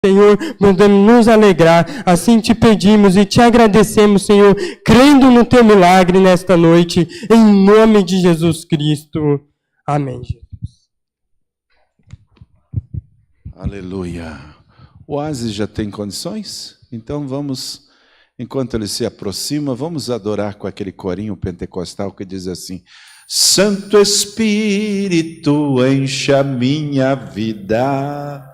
Senhor, podendo nos alegrar. Assim te pedimos e te agradecemos, Senhor, crendo no teu milagre nesta noite, em nome de Jesus Cristo. Amém, Jesus. Aleluia. O Oásis já tem condições? Então vamos, enquanto ele se aproxima, vamos adorar com aquele corinho pentecostal que diz assim: Santo Espírito, encha minha vida,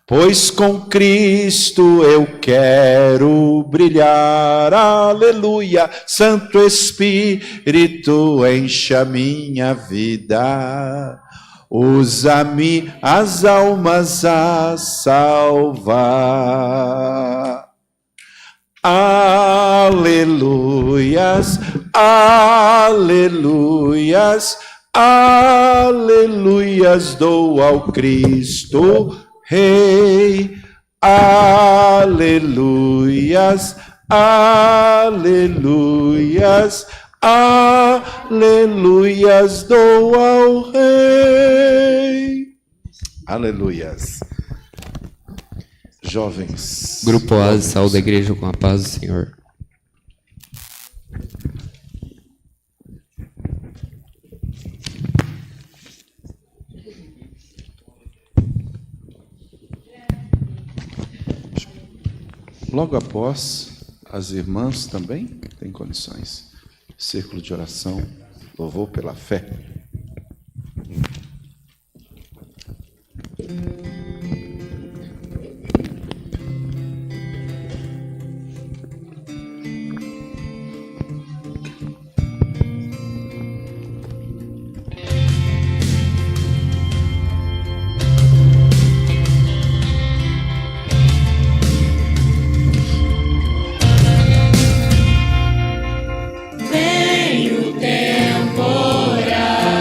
pois com Cristo eu quero brilhar. Aleluia. Santo Espírito, encha minha vida, usa-me as almas a salvar. Aleluias, aleluias, aleluias, dou ao Cristo Rei. Aleluias, aleluias, aleluias, dou ao Rei. Aleluias. Jovens. Grupo Oásis, saúde a igreja com a paz do Senhor. Logo após, as irmãs também têm condições. Círculo de oração, louvor pela fé. Vem o temporal.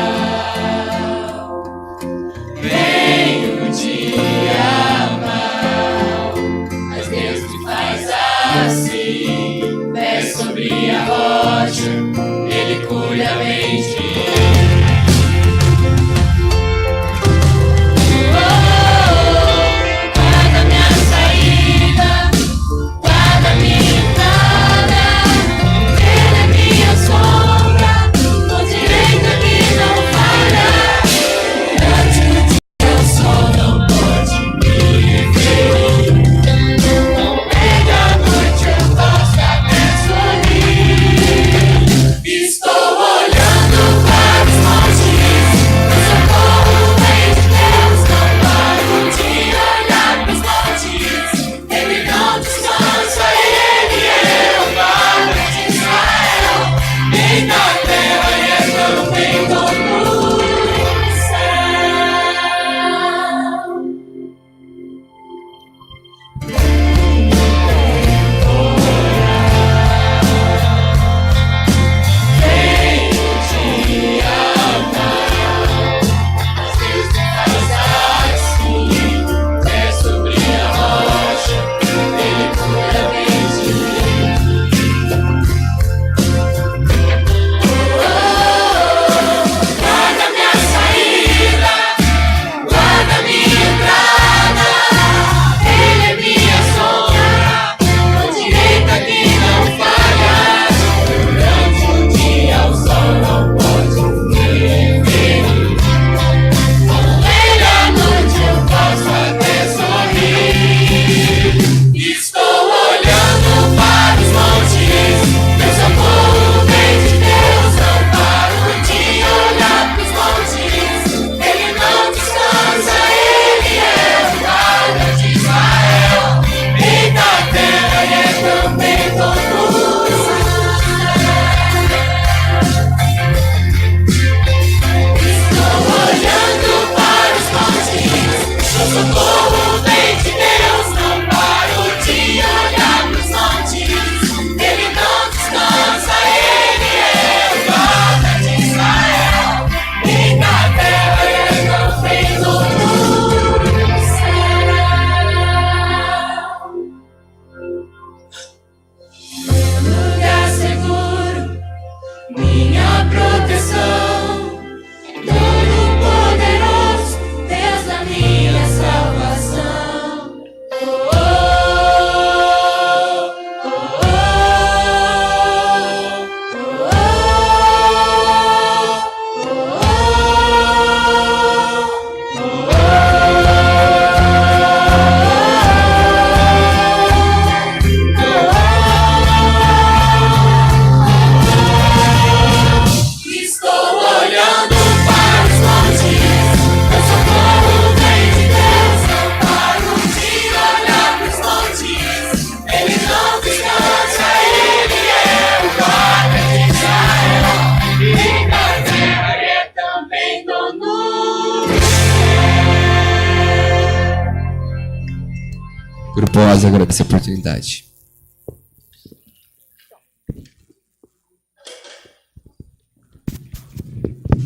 Grupo Oasa agradece a oportunidade.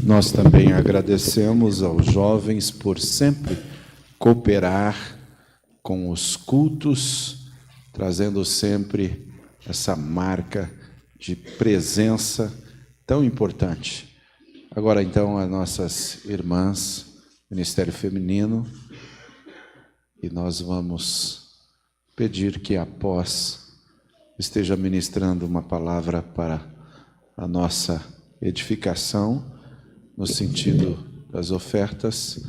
Nós também agradecemos aos jovens por sempre cooperar com os cultos, trazendo sempre essa marca de presença tão importante. Agora, então, as nossas irmãs, Ministério Feminino, e nós vamos pedir que após esteja ministrando uma palavra para a nossa edificação, no sentido das ofertas,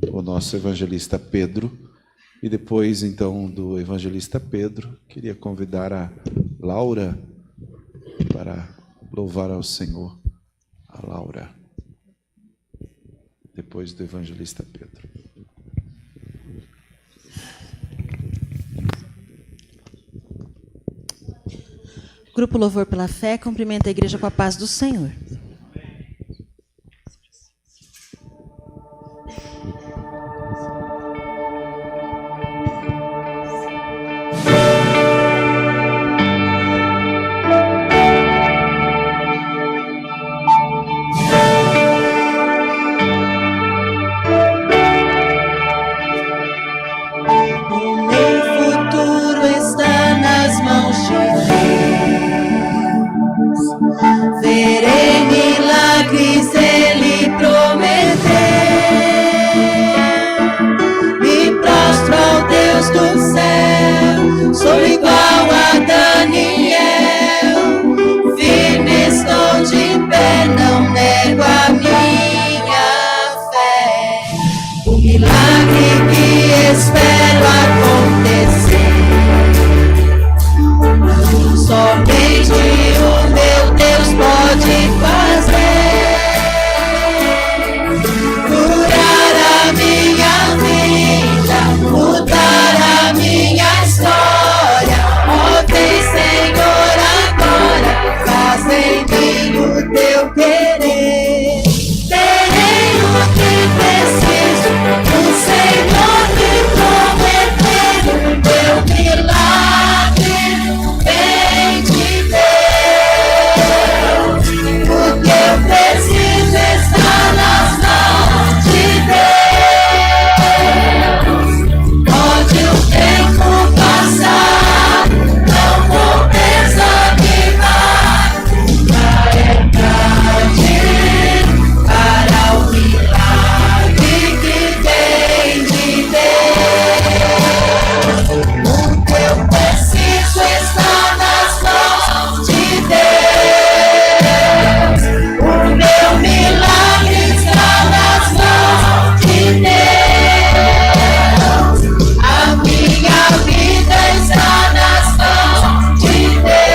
o nosso evangelista Pedro. E depois, então, do evangelista Pedro, queria convidar a Laura para louvar ao Senhor. A Laura, depois do evangelista Pedro. Grupo Louvor pela Fé cumprimenta a igreja com a paz do Senhor. Verei milagres, ele prometeu. Me prostro ao Deus do céu, sou igual a Daniel. Firme estou de pé, não nego a minha fé. O milagre que espero acontecer, somente o meu Deus pode fazer. Curar a minha vida, mudar a minha história. Ó, vem, Senhor, agora, faz em mim o teu querer. Terei o que preciso, o Senhor me prometeu. O meu milagre vem de Deus. O que eu preciso está nas mãos de Deus. Pode o tempo passar, não vou desanimar. É tarde para o milagre que vem de Deus. O que eu preciso está nas mãos de Deus. O meu milagre está nas mãos de Deus. A minha vida está nas mãos de Deus.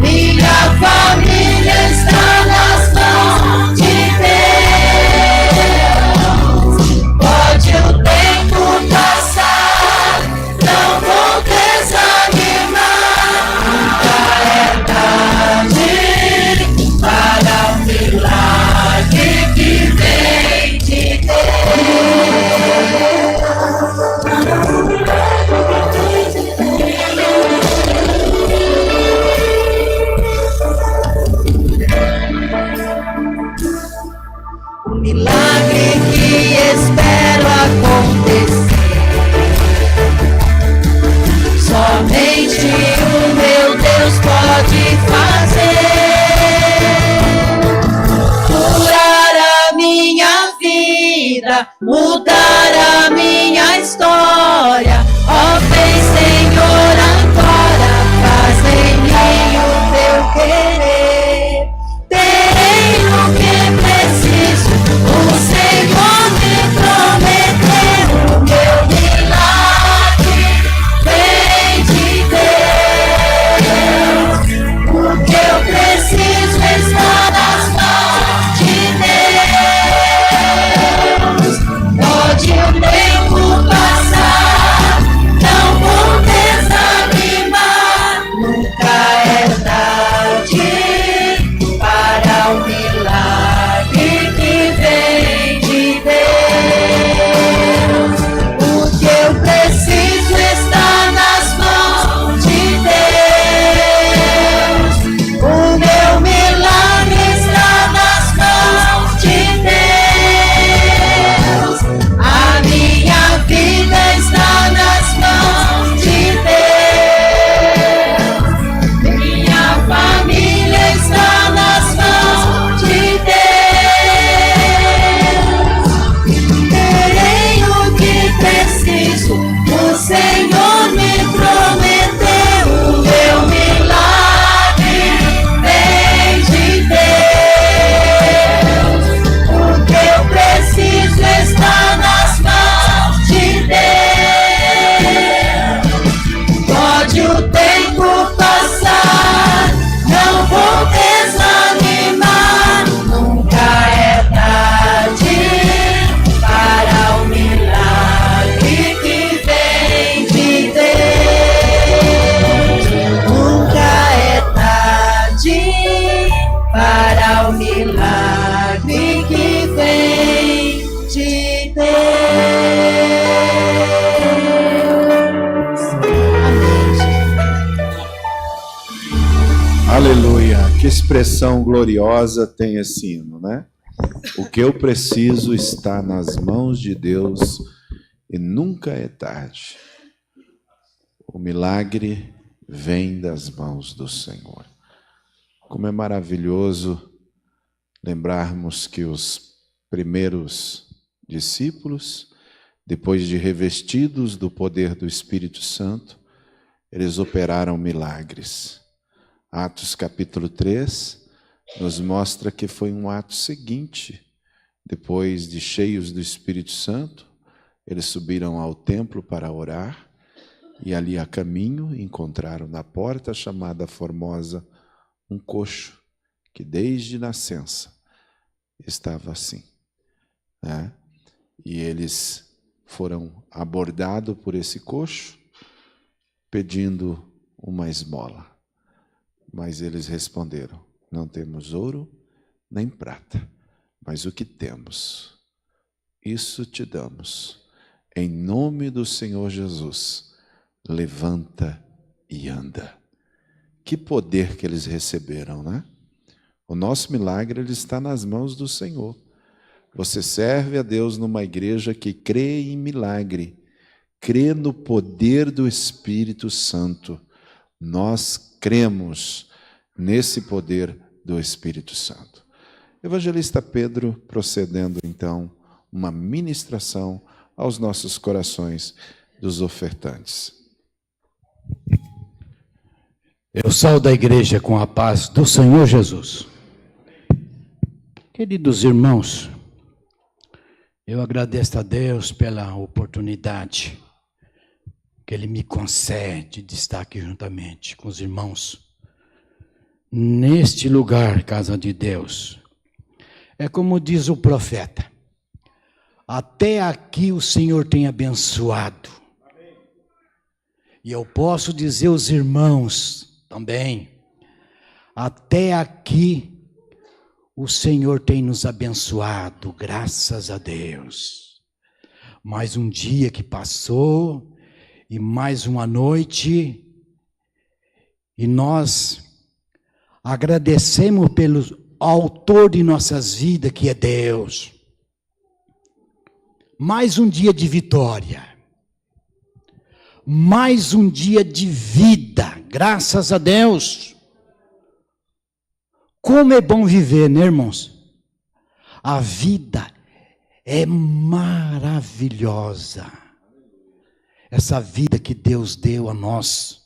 Minha família está nas mãos de Deus. Pode o tempo passar, não vou desanimar. Nunca é tarde para o milagre que vem de Deus. O milagre que espero acontecer, somente o meu Deus pode fazer. Curar a minha vida, mudar a minha história. Ó, vem, Senhor, agora, faz em mim o teu querer. Terei o que preciso, o Senhor me prometeu. O meu milagre vem de Deus. O que eu preciso está nas mãos de Deus. Pode o tempo passar, Que expressão gloriosa tem esse hino, né? O que eu preciso está nas mãos de Deus e nunca é tarde. O milagre vem das mãos do Senhor. Como é maravilhoso lembrarmos que os primeiros discípulos, depois de revestidos do poder do Espírito Santo, eles operaram milagres. Atos capítulo 3 nos mostra que foi um ato seguinte. Depois de cheios do Espírito Santo, eles subiram ao templo para orar e ali a caminho encontraram na porta chamada Formosa um coxo que desde nascença estava assim, né? E eles foram abordados por esse coxo pedindo uma esmola. Mas eles responderam: não temos ouro nem prata, mas o que temos, isso te damos. Em nome do Senhor Jesus, levanta e anda. Que poder que eles receberam, né? O nosso milagre ele está nas mãos do Senhor. Você serve a Deus numa igreja que crê em milagre, crê no poder do Espírito Santo. Nós cremos nesse poder do Espírito Santo. Evangelista Pedro procedendo então uma ministração aos nossos corações dos ofertantes. Eu saúdo a igreja com a paz do Senhor Jesus. Queridos irmãos, eu agradeço a Deus pela oportunidade que Ele me concede de estar aqui juntamente com os irmãos neste lugar, casa de Deus. É como diz o profeta: até aqui o Senhor tem abençoado. E eu posso dizer aos irmãos também, até aqui o Senhor tem nos abençoado, graças a Deus. Mais um dia que passou e mais uma noite, e nós agradecemos pelo autor de nossas vidas, que é Deus. Mais um dia de vitória, mais um dia de vida, graças a Deus. Como é bom viver, né, irmãos? A vida é maravilhosa. Essa vida que Deus deu a nós.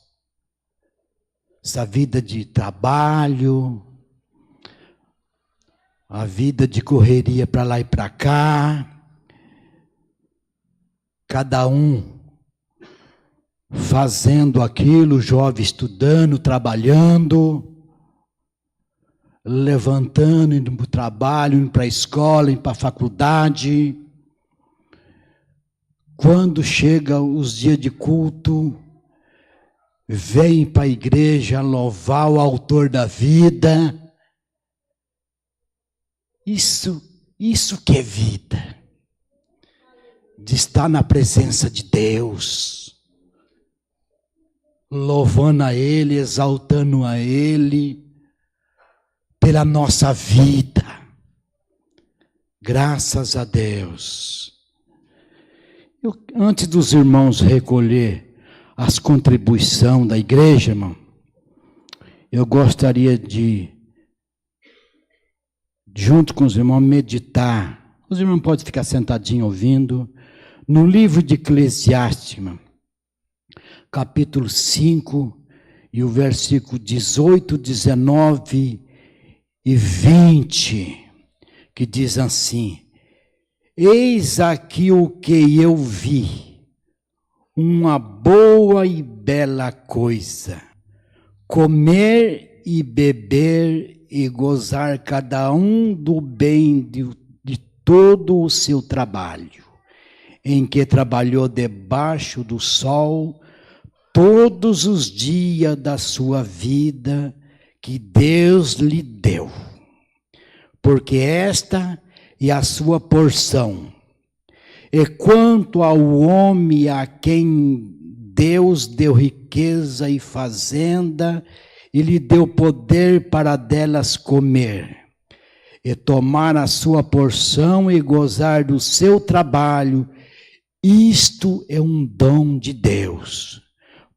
Essa vida de trabalho, a vida de correria para lá e para cá. Cada um fazendo aquilo, jovem estudando, trabalhando, levantando, indo para o trabalho, indo para a escola, indo para a faculdade. Quando chega os dias de culto, vem para a igreja louvar o autor da vida. Isso que é vida. De estar na presença de Deus, louvando a Ele, exaltando a Ele, pela nossa vida. Graças a Deus. Antes dos irmãos recolher as contribuições da igreja, irmão, eu gostaria de, junto com os irmãos, meditar. Os irmãos podem ficar sentadinhos ouvindo. No livro de Eclesiastes, irmão, capítulo 5, e o versículo 18, 19 e 20, que diz assim: eis aqui o que eu vi, uma boa e bela coisa, comer e beber e gozar cada um do bem de todo o seu trabalho, em que trabalhou debaixo do sol todos os dias da sua vida que Deus lhe deu, porque esta é a sua porção. E quanto ao homem a quem Deus deu riqueza e fazenda e lhe deu poder para delas comer, e tomar a sua porção e gozar do seu trabalho. Isto é um dom de Deus,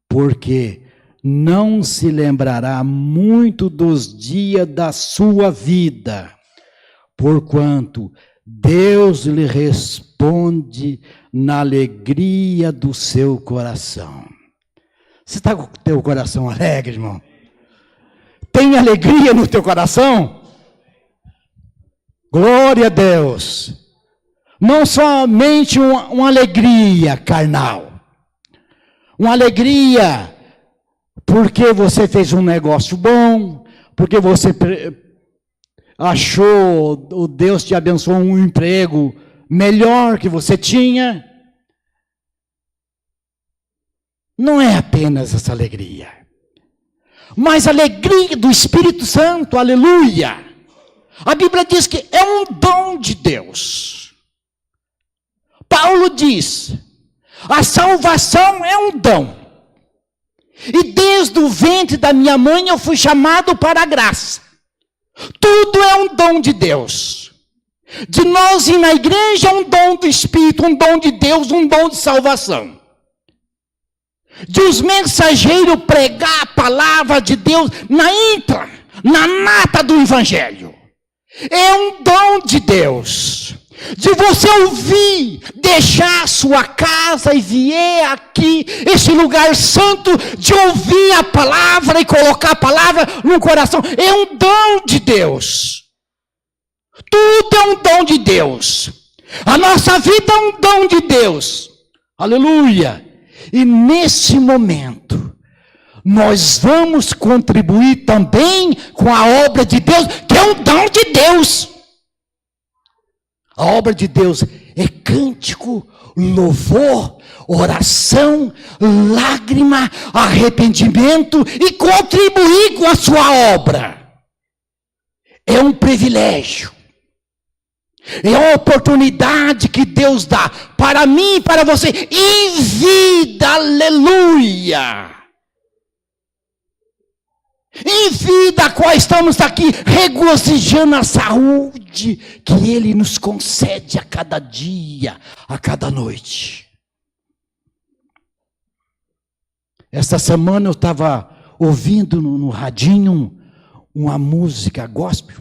porque não se lembrará muito dos dias da sua vida, porquanto Deus lhe responde na alegria do seu coração. Você está com o teu coração alegre, irmão? Tem alegria no teu coração? Glória a Deus. Não somente uma alegria carnal. Uma alegria porque você fez um negócio bom, porque você achou, o Deus te abençoou um emprego melhor que você tinha. Não é apenas essa alegria, mas a alegria do Espírito Santo, aleluia. A Bíblia diz que é um dom de Deus. Paulo diz, a salvação é um dom. E desde o ventre da minha mãe eu fui chamado para a graça. Tudo é um dom de Deus. De nós ir na igreja é um dom do Espírito, um dom de Deus, um dom de salvação. De os mensageiros pregar a palavra de Deus na nata do Evangelho. É um dom de Deus. De você ouvir, deixar sua casa e vier aqui, esse lugar santo, de ouvir a palavra e colocar a palavra no coração. É um dom de Deus. Tudo é um dom de Deus. A nossa vida é um dom de Deus. Aleluia. E nesse momento, nós vamos contribuir também com a obra de Deus, que é um dom de Deus. A obra de Deus é cântico, louvor, oração, lágrima, arrependimento e contribuir com a sua obra. É um privilégio. É uma oportunidade que Deus dá para mim e para você em vida, aleluia. Em vida, a qual estamos aqui regozijando a saúde que Ele nos concede a cada dia, a cada noite. Esta semana eu estava ouvindo no radinho uma música gospel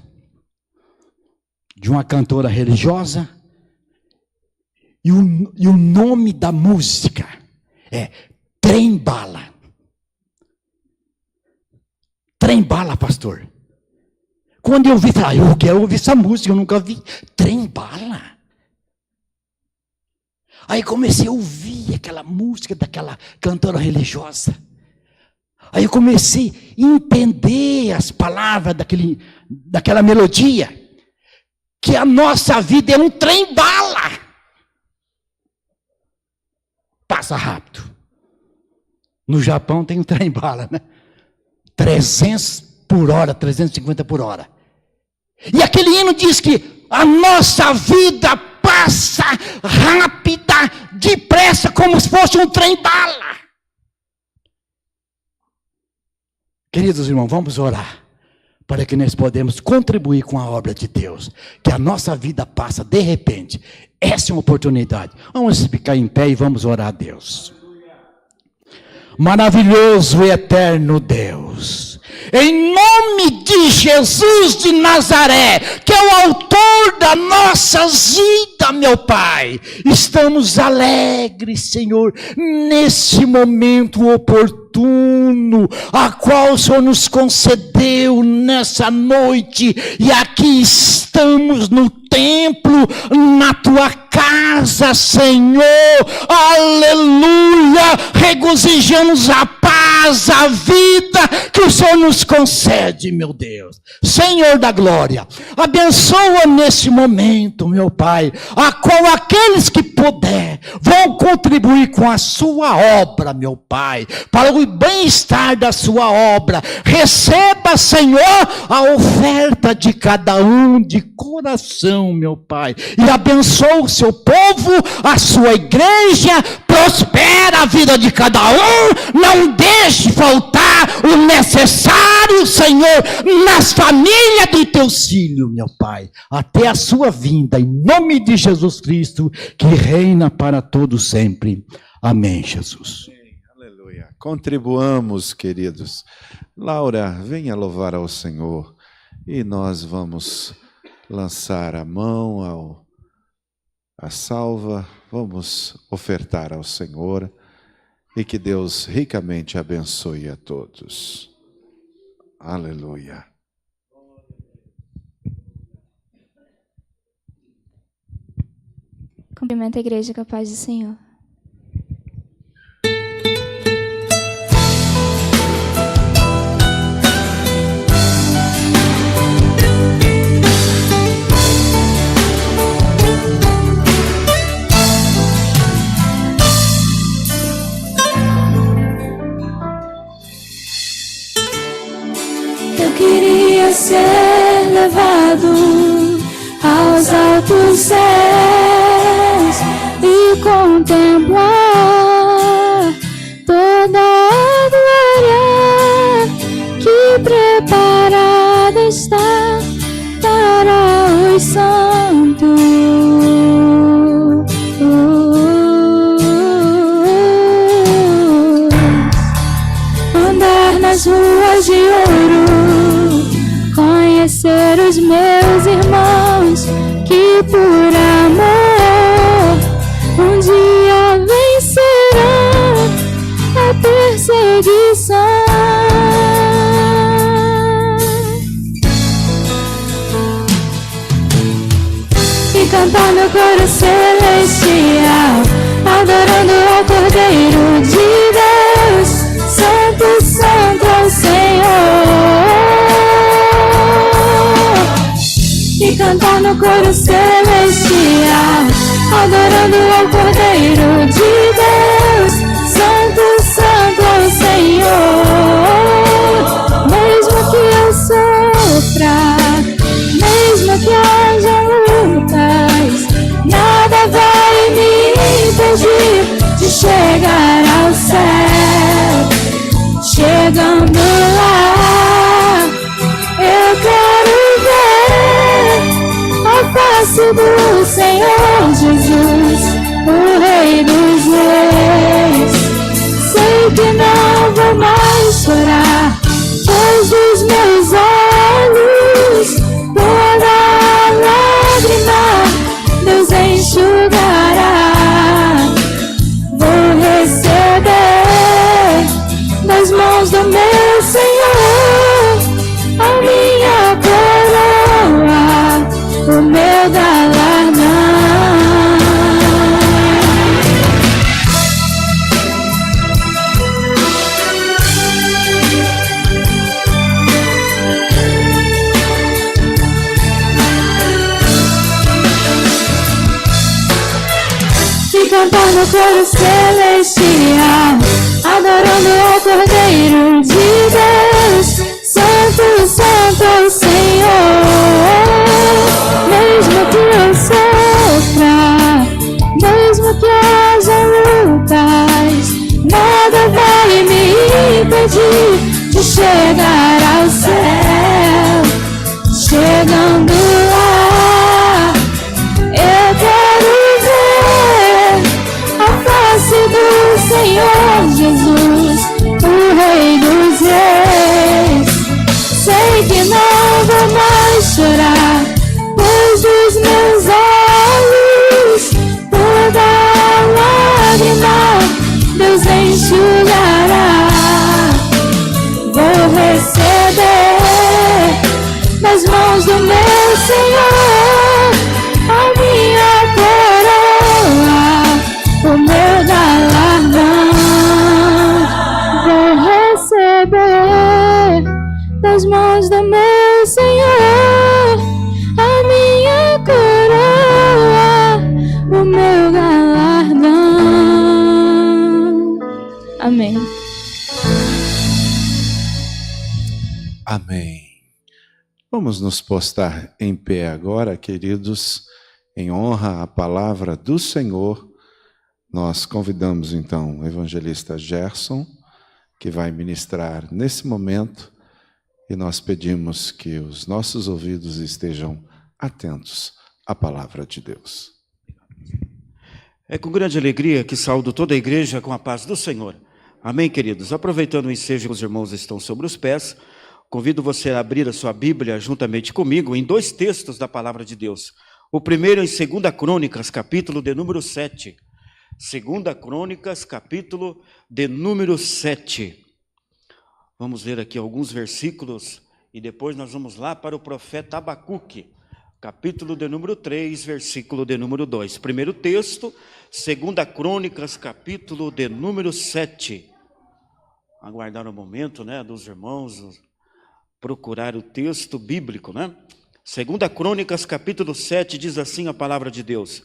de uma cantora religiosa, e o nome da música é Trem Bala. Trem Bala, pastor. Quando eu vi, falei, eu quero ouvir essa música, eu nunca vi. Trem Bala. Aí comecei a ouvir aquela música daquela cantora religiosa. Aí eu comecei a entender as palavras daquela melodia. Que a nossa vida é um trem bala. Passa rápido. No Japão tem um trem bala, né? 300 por hora, 350 por hora. E aquele hino diz que a nossa vida passa rápida, depressa, como se fosse um trem bala. Queridos irmãos, vamos orar. Para que nós podemos contribuir com a obra de Deus. Que a nossa vida passa de repente. Essa é uma oportunidade. Vamos ficar em pé e vamos orar a Deus. Maravilhoso e eterno Deus. Em nome de Jesus de Nazaré, que é o autor da nossa vida, meu Pai. Estamos alegres, Senhor, nesse momento oportuno, a qual o Senhor nos concedeu nessa noite. E aqui estamos no templo, na tua casa, Senhor. Aleluia. Regozijamos a paz, a vida que o Senhor nos concede, meu Deus. Senhor da glória, abençoa nesse momento, meu Pai, a qual aqueles que puder vão contribuir com a sua obra, meu Pai, para o bem-estar da sua obra. Receba, Senhor, a oferta de cada um de coração, meu Pai, e abençoa o seu povo, a sua igreja, prospera a vida de cada um, não deixe deixe faltar o necessário, Senhor, nas famílias dos teus filhos, meu Pai, até a sua vinda, em nome de Jesus Cristo, que reina para todos sempre. Amém, Jesus. Aleluia. Contribuamos, queridos. Laura, venha louvar ao Senhor e nós vamos lançar a mão a salva, vamos ofertar ao Senhor e que Deus ricamente abençoe a todos. Aleluia. Cumprimento a igreja com a paz do Senhor. Eu queria ser levado aos altos céus e contemplar toda a glória que preparada está para os santos. Andar nas ruas de ouro, conhecer os meus irmãos que por amor um dia vencerão a perseguição. E cantar no coro celestial, adorando ao Cordeiro de Deus, Santo, Santo é o Senhor. E cantar no coro celestial, adorando ao Cordeiro de Deus, Santo, Santo é o Senhor. Mesmo que eu sofra, mesmo que haja lutas, nada vai me impedir de chegar ao céu. Chegando lá, eu quero ver a face do Senhor Jesus, o Rei dos Reis. Sei que não vou mais chorar, pois dos meus olhos toda lágrima Deus enxugará. Vou receber das mãos do meu Senhor a minha coroa, o meu galardão. E cantar no coro celestial, adorando ao Cordeiro de Deus, Santo, Santo é o Senhor. Mesmo que eu sofra, mesmo que haja lutas, nada vai me impedir de chegar ao céu. Chegando lá, eu quero ver a face do Senhor Jesus, o Rei dos Reis. Sei que não vou mais chorar, pois dos meus olhos toda lágrima Deus enxugará. Vou receber das mãos do meu Senhor a minha coroa, o meu galardão. Vou receber das mãos do meu Senhor a minha coroa, o meu galardão. Amém. Amém. Vamos nos postar em pé agora, queridos, em honra à palavra do Senhor. Nós convidamos então o evangelista Gerson que vai ministrar nesse momento, e nós pedimos que os nossos ouvidos estejam atentos à palavra de Deus. É com grande alegria que saúdo toda a igreja com a paz do Senhor. Amém, queridos? Aproveitando o ensejo que os irmãos estão sobre os pés, convido você a abrir a sua Bíblia juntamente comigo em 2 textos da palavra de Deus. O primeiro em 2 Crônicas, capítulo de número 7. 2 Crônicas, capítulo de número 7. Vamos ler aqui alguns versículos e depois nós vamos lá para o profeta Abacuque, capítulo de número 3, versículo de número 2. Primeiro texto, 2 Crônicas, capítulo de número 7. Aguardar o momento, né, dos irmãos procurar o texto bíblico, né? 2 Crônicas, capítulo 7, diz assim a palavra de Deus: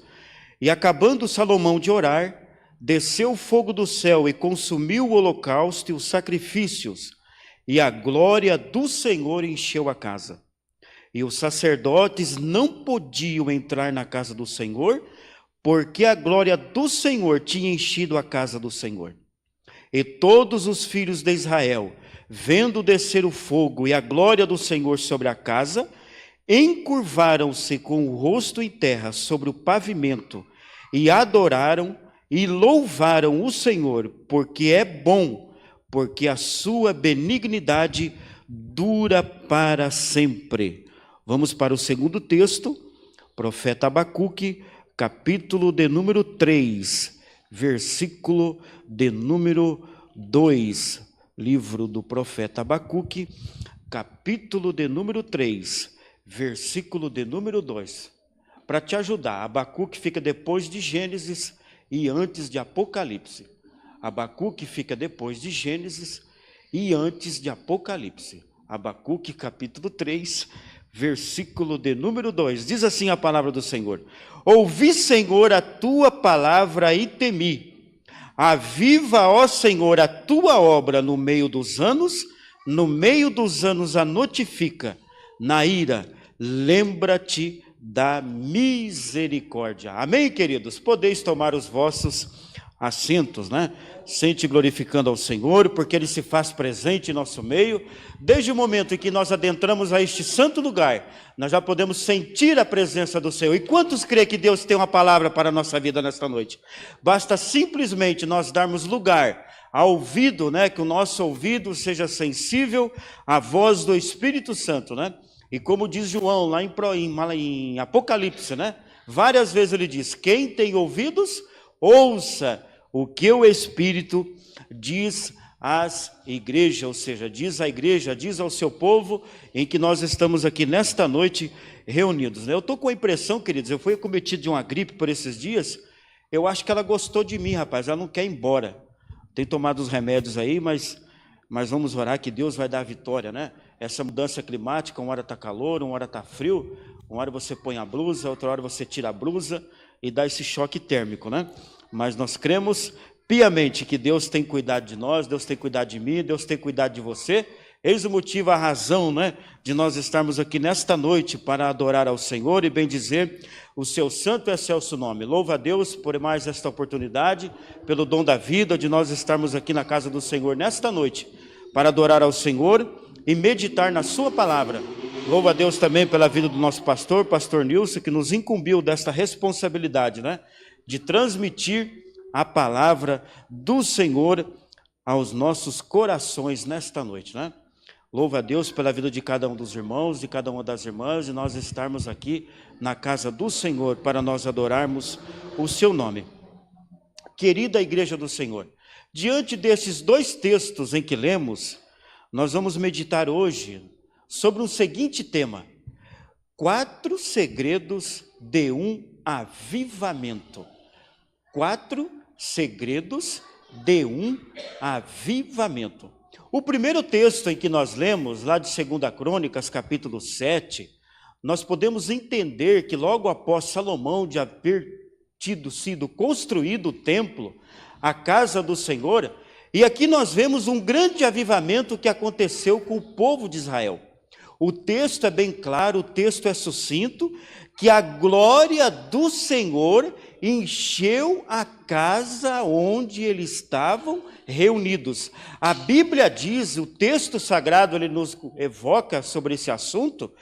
E acabando Salomão de orar, desceu fogo do céu e consumiu o holocausto e os sacrifícios, e a glória do Senhor encheu a casa. E os sacerdotes não podiam entrar na casa do Senhor, porque a glória do Senhor tinha enchido a casa do Senhor. E todos os filhos de Israel, vendo descer o fogo e a glória do Senhor sobre a casa, encurvaram-se com o rosto em terra sobre o pavimento, e adoraram e louvaram o Senhor, porque é bom, porque a sua benignidade dura para sempre. Vamos para o segundo texto, profeta Abacuque, capítulo de número 3, versículo de número 2. Livro do profeta Abacuque, capítulo de número 3, versículo de número 2. Para te ajudar, Abacuque fica depois de Gênesis e antes de Apocalipse. Abacuque fica depois de Gênesis e antes de Apocalipse. Abacuque, capítulo 3, versículo de número 2. Diz assim a palavra do Senhor: Ouvi, Senhor, a tua palavra e temi. Aviva, ó Senhor, a tua obra no meio dos anos a notifica. Na ira, lembra-te da misericórdia. Amém, queridos? Podeis tomar os vossos assentos, né? Sente glorificando ao Senhor, porque Ele se faz presente em nosso meio. Desde o momento em que nós adentramos a este santo lugar, nós já podemos sentir a presença do Senhor. E quantos creem que Deus tem uma palavra para a nossa vida nesta noite? Basta simplesmente nós darmos lugar ao ouvido, né? Que o nosso ouvido seja sensível à voz do Espírito Santo, né? E como diz João lá em Apocalipse, né? Várias vezes ele diz: quem tem ouvidos, ouça o que o Espírito diz às igrejas, ou seja, diz à igreja, diz ao seu povo, em que nós estamos aqui nesta noite reunidos. Eu estou com a impressão, queridos, eu fui acometido de uma gripe por esses dias, eu acho que ela gostou de mim, rapaz, ela não quer ir embora. Tem tomado os remédios aí, mas vamos orar que Deus vai dar a vitória, né? Essa mudança climática, uma hora está calor, uma hora está frio, uma hora você põe a blusa, outra hora você tira a blusa e dá esse choque térmico, né? Mas nós cremos piamente que Deus tem cuidado de nós, Deus tem cuidado de mim, Deus tem cuidado de você. Eis o motivo, a razão, né, de nós estarmos aqui nesta noite para adorar ao Senhor e bendizer o seu santo e excelso nome. Louva a Deus por mais esta oportunidade, pelo dom da vida, de nós estarmos aqui na casa do Senhor nesta noite, para adorar ao Senhor e meditar na sua palavra. Louva a Deus também pela vida do nosso pastor Nilson, que nos incumbiu desta responsabilidade, né, de transmitir a palavra do Senhor aos nossos corações nesta noite, né? Louva a Deus pela vida de cada um dos irmãos, de cada uma das irmãs, e nós estarmos aqui na casa do Senhor para nós adorarmos o seu nome. Querida igreja do Senhor, diante desses 2 textos em que lemos, nós vamos meditar hoje sobre um seguinte tema: 4 segredos de um avivamento. 4 segredos de um avivamento. O primeiro texto em que nós lemos, lá de 2 Crônicas, capítulo 7, nós podemos entender que logo após Salomão de haver sido construído o templo, a casa do Senhor, e aqui nós vemos um grande avivamento que aconteceu com o povo de Israel. O texto é bem claro, o texto é sucinto, que a glória do Senhor encheu a casa onde eles estavam reunidos. A Bíblia diz, o texto sagrado ele nos evoca sobre esse assunto,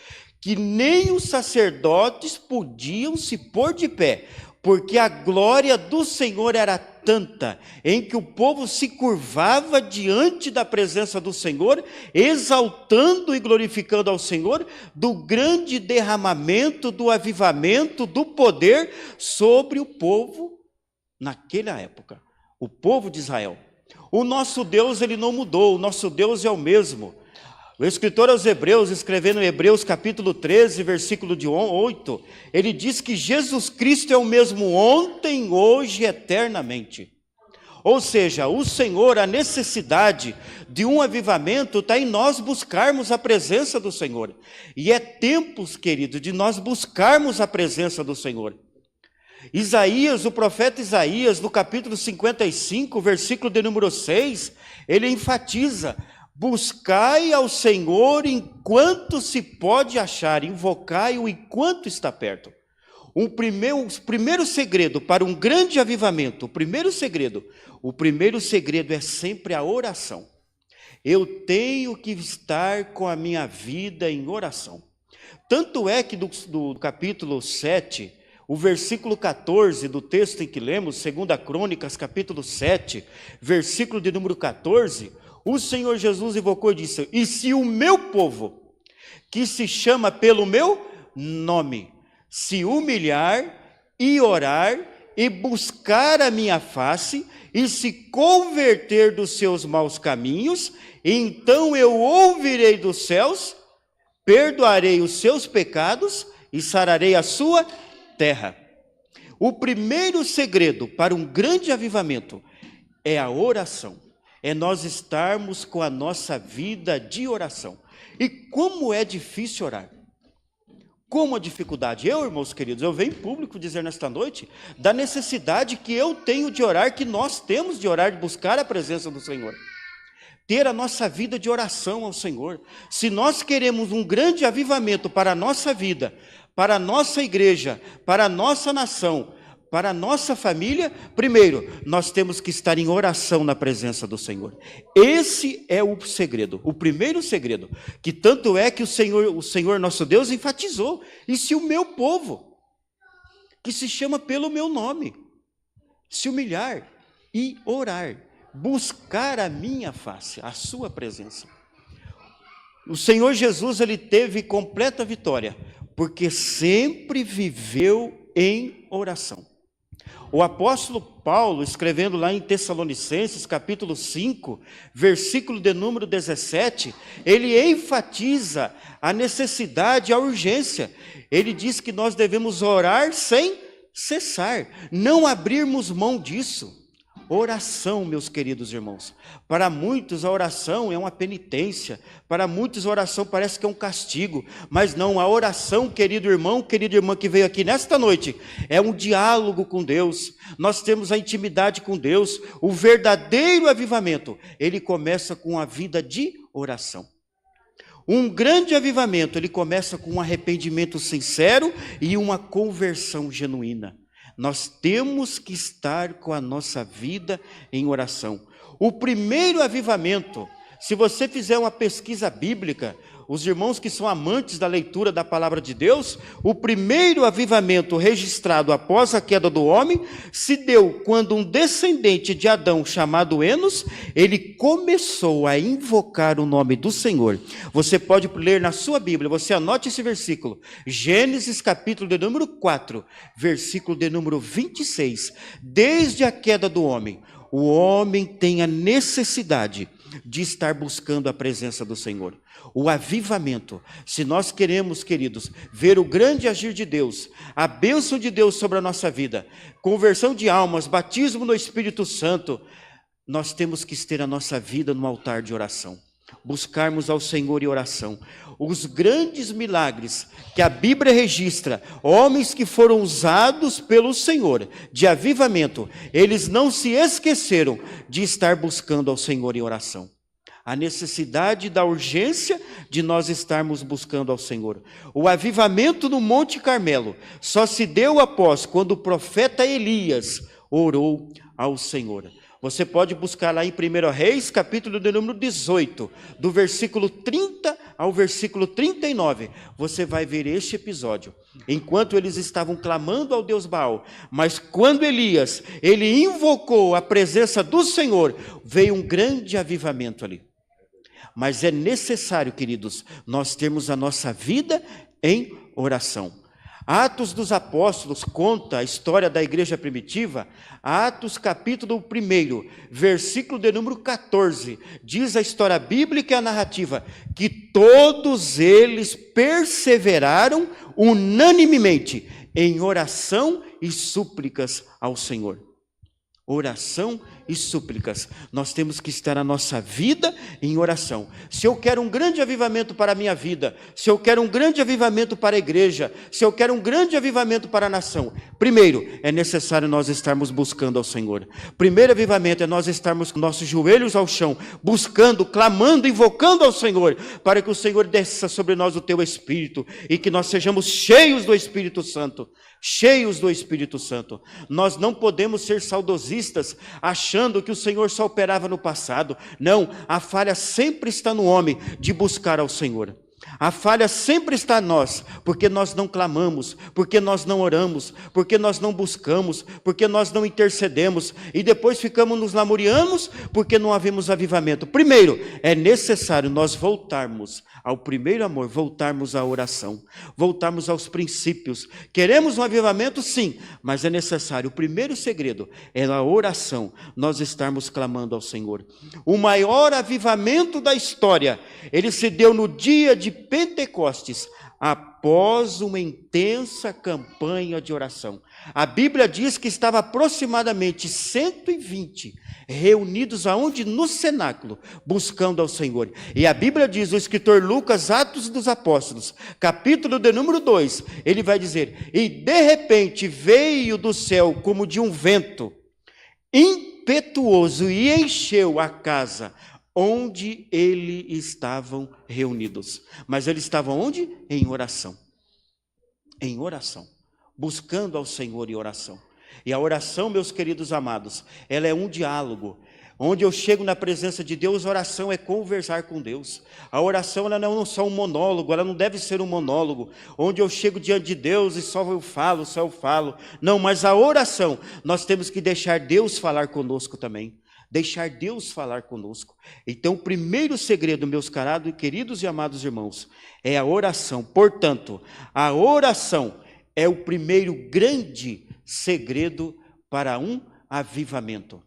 que nem os sacerdotes podiam se pôr de pé, porque a glória do Senhor era tanta, em que o povo se curvava diante da presença do Senhor, exaltando e glorificando ao Senhor, do grande derramamento, do avivamento, do poder sobre o povo naquela época, o povo de Israel. O nosso Deus, ele não mudou, o nosso Deus é o mesmo. O escritor aos Hebreus, escrevendo em Hebreus capítulo 13, versículo de 8, ele diz que Jesus Cristo é o mesmo ontem, hoje e eternamente. Ou seja, o Senhor, a necessidade de um avivamento está em nós buscarmos a presença do Senhor. E é tempos, querido, de nós buscarmos a presença do Senhor. Isaías, o profeta Isaías, no capítulo 55, versículo de número 6, ele enfatiza: buscai ao Senhor enquanto se pode achar, invocai-o enquanto está perto. O primeiro segredo para um grande avivamento, o primeiro segredo é sempre a oração. Eu tenho que estar com a minha vida em oração. Tanto é que do capítulo 7, o versículo 14 do texto em que lemos, 2 Crônicas, capítulo 7, versículo de número 14, o Senhor Jesus invocou e disse: e se o meu povo, que se chama pelo meu nome, se humilhar e orar e buscar a minha face e se converter dos seus maus caminhos, então eu ouvirei dos céus, perdoarei os seus pecados e sararei a sua terra. O primeiro segredo para um grande avivamento é a oração. É nós estarmos com a nossa vida de oração. E como é difícil orar? Como a dificuldade? Irmãos queridos, eu venho em público dizer nesta noite da necessidade que eu tenho de orar, que nós temos de orar, de buscar a presença do Senhor. Ter a nossa vida de oração ao Senhor. Se nós queremos um grande avivamento para a nossa vida, para a nossa igreja, para a nossa nação, para a nossa família, primeiro, nós temos que estar em oração na presença do Senhor. Esse é o segredo, o primeiro segredo, que tanto é que o Senhor nosso Deus enfatizou: e se o meu povo, que se chama pelo meu nome, se humilhar e orar, buscar a minha face, a sua presença. O Senhor Jesus, ele teve completa vitória, porque sempre viveu em oração. O apóstolo Paulo, escrevendo lá em Tessalonicenses, capítulo 5, versículo de número 17, ele enfatiza a necessidade, a urgência. Ele diz que nós devemos orar sem cessar, não abrirmos mão disso. Oração, meus queridos irmãos. Para muitos a oração é uma penitência, para muitos a oração parece que é um castigo, mas não, a oração, querido irmão, querida irmã que veio aqui nesta noite, é um diálogo com Deus. Nós temos a intimidade com Deus. O verdadeiro avivamento, ele começa com a vida de oração. Um grande avivamento, ele começa com um arrependimento sincero e uma conversão genuína. Nós temos que estar com a nossa vida em oração. O primeiro avivamento, se você fizer uma pesquisa bíblica, os irmãos que são amantes da leitura da palavra de Deus, o primeiro avivamento registrado após a queda do homem se deu quando um descendente de Adão chamado Enos, ele começou a invocar o nome do Senhor. Você pode ler na sua Bíblia, você anote esse versículo, Gênesis capítulo de número 4, versículo de número 26. Desde a queda do homem, o homem tem a necessidade de estar buscando a presença do Senhor. O avivamento, se nós queremos, queridos, ver o grande agir de Deus, a bênção de Deus sobre a nossa vida, conversão de almas, batismo no Espírito Santo, nós temos que ter a nossa vida no altar de oração, buscarmos ao Senhor em oração. Os grandes milagres que a Bíblia registra, homens que foram usados pelo Senhor de avivamento, eles não se esqueceram de estar buscando ao Senhor em oração. A necessidade da urgência de nós estarmos buscando ao Senhor. O avivamento no Monte Carmelo só se deu após quando o profeta Elias orou ao Senhor. Você pode buscar lá em 1 Reis, capítulo de número 18, do versículo 30 ao versículo 39. Você vai ver este episódio. Enquanto eles estavam clamando ao Deus Baal, mas quando Elias, ele invocou a presença do Senhor, veio um grande avivamento ali. Mas é necessário, queridos, nós termos a nossa vida em oração. Atos dos Apóstolos conta a história da igreja primitiva. Atos capítulo 1, versículo de número 14, diz a história bíblica e a narrativa, que todos eles perseveraram unanimemente em oração e súplicas ao Senhor. Oração e súplicas. Nós temos que estar a nossa vida em oração. Se eu quero um grande avivamento para a minha vida, se eu quero um grande avivamento para a igreja, se eu quero um grande avivamento para a nação, primeiro, é necessário nós estarmos buscando ao Senhor. Primeiro avivamento é nós estarmos com nossos joelhos ao chão, buscando, clamando, invocando ao Senhor, para que o Senhor desça sobre nós o teu Espírito, e que nós sejamos cheios do Espírito Santo. Cheios do Espírito Santo. Nós não podemos ser saudosistas, achando que o Senhor só operava no passado. Não, a falha sempre está no homem de buscar ao Senhor. A falha sempre está em nós, porque nós não clamamos, porque nós não oramos, porque nós não buscamos, porque nós não intercedemos, e depois ficamos nos lamuriamos, porque não havemos avivamento. Primeiro, é necessário nós voltarmos ao primeiro amor, voltarmos à oração, voltarmos aos princípios. Queremos um avivamento? Sim, mas é necessário. O primeiro segredo é a oração, nós estarmos clamando ao Senhor. O maior avivamento da história, ele se deu no dia de Pentecostes, após uma intensa campanha de oração. A Bíblia diz que estava aproximadamente 120 reunidos aonde? No cenáculo, buscando ao Senhor. E a Bíblia diz, o escritor Lucas, Atos dos Apóstolos, capítulo de número 2, ele vai dizer, e de repente veio do céu como de um vento impetuoso e encheu a casa onde eles estavam reunidos. Mas eles estavam onde? Em oração. Em oração. Buscando ao Senhor em oração. E a oração, meus queridos amados, ela é um diálogo. Onde eu chego na presença de Deus, a oração é conversar com Deus. A oração ela não é só um monólogo, ela não deve ser um monólogo, onde eu chego diante de Deus e só eu falo. Não, mas a oração, nós temos que deixar Deus falar conosco também. Deixar Deus falar conosco. Então, o primeiro segredo, meus queridos e amados irmãos, é a oração. Portanto, a oração é o primeiro grande segredo para um avivamento.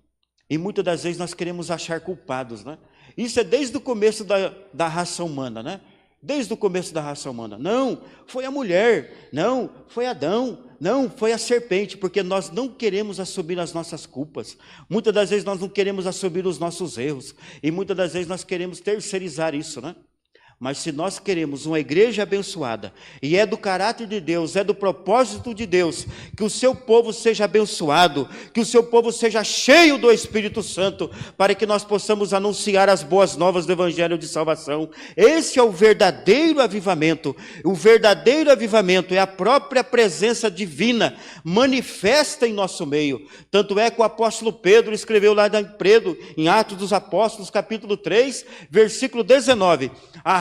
E muitas das vezes nós queremos achar culpados, né? Isso é desde o começo da raça humana, né? Desde o começo da raça humana. Não, foi a mulher. Não, foi Adão. Não, foi a serpente, porque nós não queremos assumir as nossas culpas. Muitas das vezes nós não queremos assumir os nossos erros. E muitas das vezes nós queremos terceirizar isso, né? Mas se nós queremos uma igreja abençoada, e é do caráter de Deus, é do propósito de Deus, que o seu povo seja abençoado, que o seu povo seja cheio do Espírito Santo, para que nós possamos anunciar as boas novas do Evangelho de salvação. Esse é o verdadeiro avivamento. O verdadeiro avivamento é a própria presença divina, manifesta em nosso meio. Tanto é que o apóstolo Pedro escreveu lá em Atos dos Apóstolos, capítulo 3, versículo 19,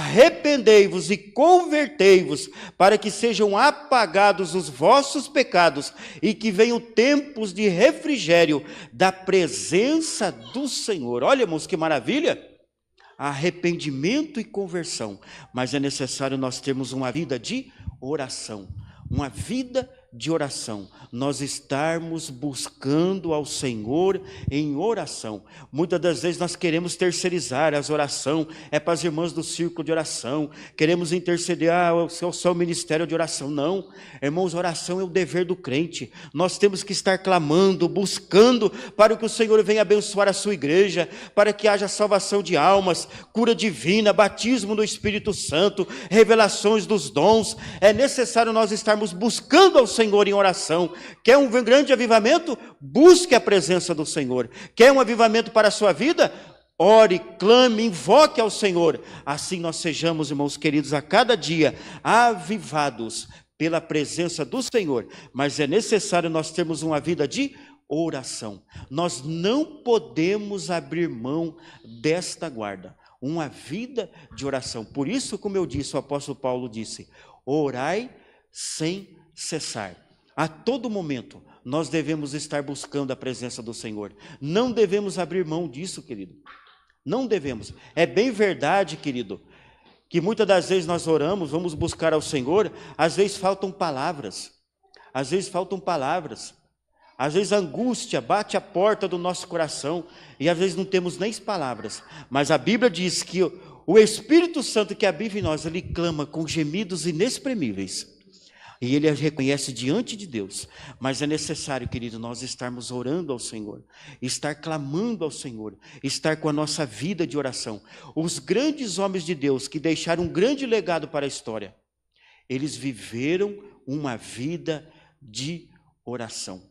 arrependei-vos e convertei-vos, para que sejam apagados os vossos pecados e que venham tempos de refrigério da presença do Senhor. Olha, irmãos, que maravilha! Arrependimento e conversão, mas é necessário nós termos uma vida de oração, uma vida de oração, nós estarmos buscando ao Senhor em oração. Muitas das vezes nós queremos terceirizar as orações, é para as irmãs do círculo de oração, queremos interceder, só o ministério de oração. Não, irmãos, oração é o dever do crente, nós temos que estar clamando, buscando, para que o Senhor venha abençoar a sua igreja, para que haja salvação de almas, cura divina, batismo no Espírito Santo, revelações dos dons. É necessário nós estarmos buscando ao Senhor em oração. Quer um grande avivamento? Busque a presença do Senhor. Quer um avivamento para a sua vida? ore, clame, invoque ao Senhor. Assim nós sejamos, irmãos queridos, a cada dia avivados pela presença do Senhor. Mas é necessário nós termos uma vida de oração. Nós não podemos abrir mão desta guarda. Uma vida de oração. Por isso, como eu disse, o apóstolo Paulo disse, orai sem cessar. A todo momento, nós devemos estar buscando a presença do Senhor. Não devemos abrir mão disso, querido. Não devemos. É bem verdade, querido, que muitas das vezes nós oramos, vamos buscar ao Senhor, às vezes faltam palavras. Às vezes faltam palavras. Às vezes a angústia bate a porta do nosso coração e às vezes não temos nem palavras. Mas a Bíblia diz que o Espírito Santo que habita em nós, ele clama com gemidos inexprimíveis. E ele as reconhece diante de Deus. Mas é necessário, querido, nós estarmos orando ao Senhor, estar clamando ao Senhor, estar com a nossa vida de oração. Os grandes homens de Deus que deixaram um grande legado para a história, eles viveram uma vida de oração.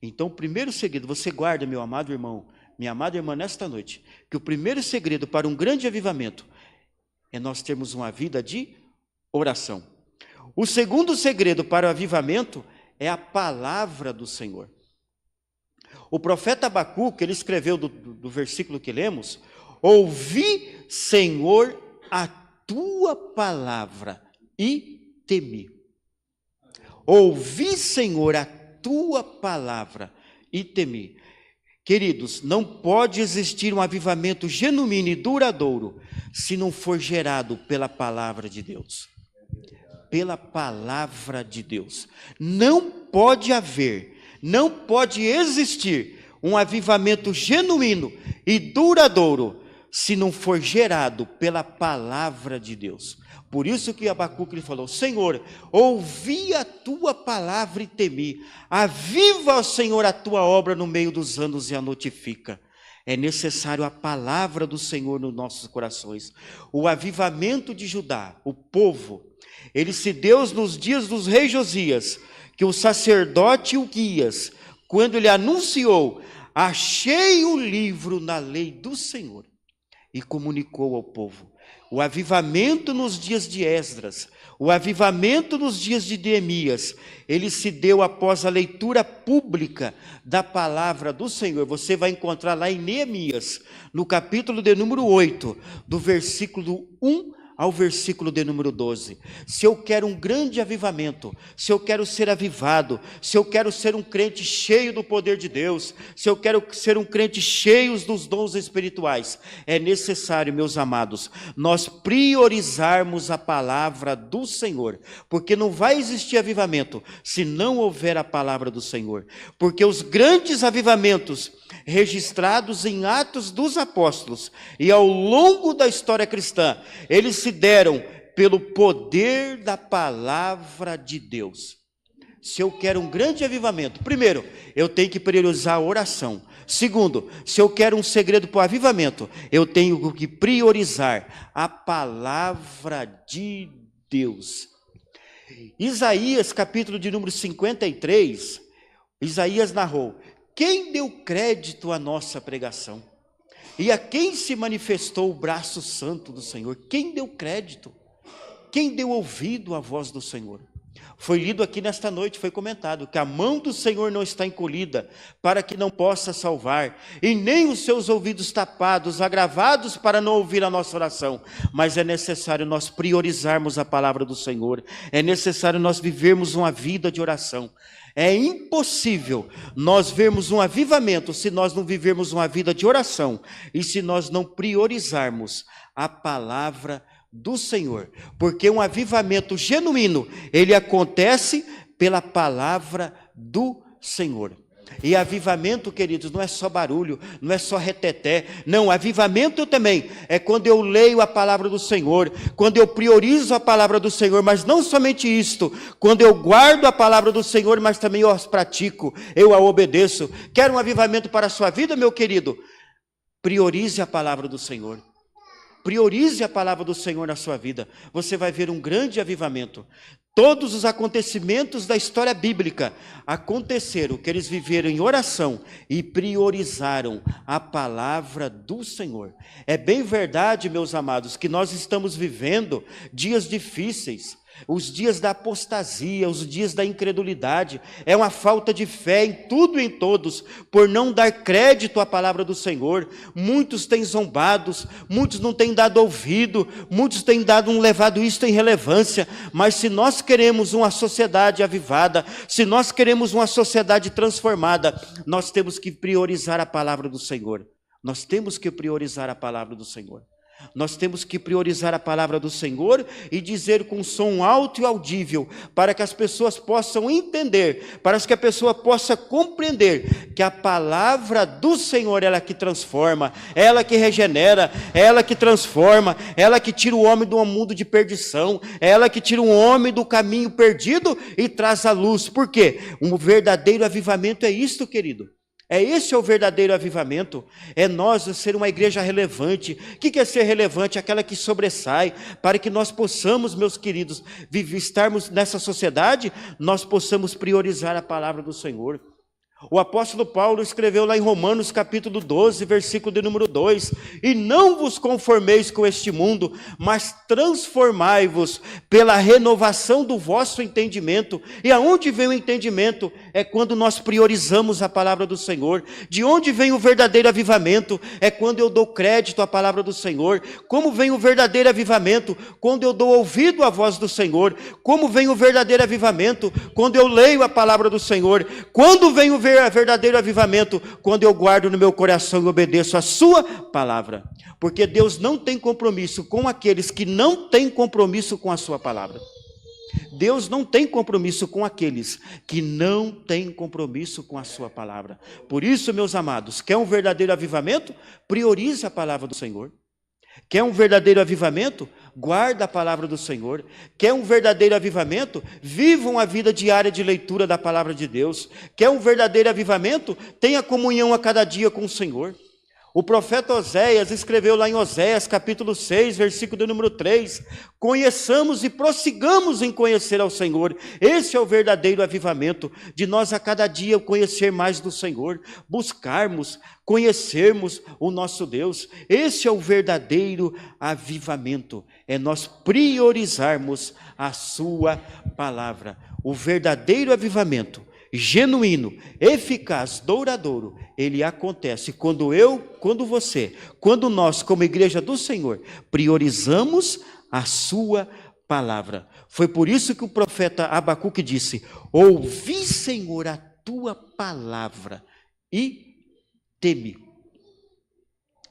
Então, o primeiro segredo, você guarda, meu amado irmão, minha amada irmã, nesta noite, que o primeiro segredo para um grande avivamento é nós termos uma vida de oração. O segundo segredo para o avivamento é a palavra do Senhor. O profeta Abacuque, ele escreveu do versículo que lemos, ouvi, Senhor, a tua palavra e temi. Ouvi, Senhor, a tua palavra e temi. Queridos, não pode existir um avivamento genuíno e duradouro se não for gerado pela palavra de Deus. Pela palavra de Deus. Não pode haver, não pode existir um avivamento genuíno e duradouro se não for gerado pela palavra de Deus. Por isso que Abacuque falou, Senhor, ouvi a tua palavra e temi. Aviva, Senhor, a tua obra no meio dos anos e a notifica. É necessário a palavra do Senhor nos nossos corações. O avivamento de Judá, o povo, ele se deu nos dias dos reis Josias, que o sacerdote Uquias, quando ele anunciou, achei o livro na lei do Senhor, e comunicou ao povo. O avivamento nos dias de Esdras, o avivamento nos dias de Neemias, ele se deu após a leitura pública da palavra do Senhor. Você vai encontrar lá em Neemias, no capítulo de número 8, do versículo 1 ao versículo de número 12. Se eu quero um grande avivamento, se eu quero ser avivado, se eu quero ser um crente cheio do poder de Deus, se eu quero ser um crente cheio dos dons espirituais, é necessário, meus amados, nós priorizarmos a palavra do Senhor, porque não vai existir avivamento se não houver a palavra do Senhor, porque os grandes avivamentos registrados em Atos dos Apóstolos e ao longo da história cristã, eles se deram pelo poder da palavra de Deus. Se eu quero um grande avivamento, primeiro, eu tenho que priorizar a oração. Segundo, se eu quero um segredo para o avivamento, eu tenho que priorizar a palavra de Deus. Isaías, capítulo de número 53, Isaías narrou, quem deu crédito à nossa pregação? E a quem se manifestou o braço santo do Senhor? Quem deu crédito? Quem deu ouvido à voz do Senhor? Foi lido aqui nesta noite, foi comentado, que a mão do Senhor não está encolhida, para que não possa salvar, e nem os seus ouvidos tapados, agravados para não ouvir a nossa oração. Mas é necessário nós priorizarmos a palavra do Senhor, é necessário nós vivermos uma vida de oração. É impossível nós vermos um avivamento se nós não vivermos uma vida de oração e se nós não priorizarmos a palavra do Senhor. Porque um avivamento genuíno, ele acontece pela palavra do Senhor. E avivamento, queridos, não é só barulho, não é só reteté. Não, avivamento também é quando eu leio a palavra do Senhor, quando eu priorizo a palavra do Senhor, mas não somente isto, quando eu guardo a palavra do Senhor, mas também eu as pratico, eu a obedeço. Quer um avivamento para a sua vida, meu querido? Priorize a palavra do Senhor. Priorize a palavra do Senhor na sua vida. Você vai ver um grande avivamento. Todos os acontecimentos da história bíblica aconteceram, que eles viveram em oração e priorizaram a palavra do Senhor. É bem verdade, meus amados, que nós estamos vivendo dias difíceis, os dias da apostasia, os dias da incredulidade, é uma falta de fé em tudo e em todos, por não dar crédito à palavra do Senhor. Muitos têm zombados, muitos não têm dado ouvido, muitos têm levado isto em relevância, mas se nós queremos uma sociedade avivada, se nós queremos uma sociedade transformada, nós temos que priorizar a palavra do Senhor. Nós temos que priorizar a palavra do Senhor. Nós temos que priorizar a palavra do Senhor e dizer com som alto e audível, para que as pessoas possam entender, para que a pessoa possa compreender que a palavra do Senhor é ela que transforma, é ela que regenera, é ela que transforma, é ela que tira o homem de um mundo de perdição, é ela que tira o homem do caminho perdido e traz a luz. Por quê? Um verdadeiro avivamento é isto, querido. Esse é o verdadeiro avivamento, é nós ser uma igreja relevante. O que é ser relevante? Aquela que sobressai, para que nós possamos, meus queridos, estarmos nessa sociedade, nós possamos priorizar a palavra do Senhor. O apóstolo Paulo escreveu lá em Romanos capítulo 12, versículo de número 2, e não vos conformeis com este mundo, mas transformai-vos pela renovação do vosso entendimento. E aonde vem o entendimento? É quando nós priorizamos a palavra do Senhor. De onde vem o verdadeiro avivamento? É quando eu dou crédito à palavra do Senhor. Como vem o verdadeiro avivamento? Quando eu dou ouvido à voz do Senhor. Como vem o verdadeiro avivamento? Quando eu leio a palavra do Senhor. Quando vem o verdadeiro avivamento? Quando eu guardo no meu coração e obedeço a sua palavra. Porque Deus não tem compromisso com aqueles que não têm compromisso com a sua palavra. Deus não tem compromisso com aqueles que não têm compromisso com a sua palavra. Por isso, meus amados, quer um verdadeiro avivamento? Priorize a palavra do Senhor. Quer um verdadeiro avivamento? Guarda a palavra do Senhor. Quer um verdadeiro avivamento? Viva uma vida diária de leitura da palavra de Deus. Quer um verdadeiro avivamento? Tenha comunhão a cada dia com o Senhor. O profeta Oséias escreveu lá em Oséias capítulo 6, versículo de número 3, conheçamos e prossigamos em conhecer ao Senhor. Esse é o verdadeiro avivamento, de nós a cada dia conhecer mais do Senhor, buscarmos, conhecermos o nosso Deus. Esse é o verdadeiro avivamento, é nós priorizarmos a sua palavra. O verdadeiro avivamento, genuíno, eficaz, douradouro, ele acontece quando você, quando nós, como igreja do Senhor, priorizamos a sua palavra. Foi por isso que o profeta Abacuque disse: ouvi, Senhor, a tua palavra e teme.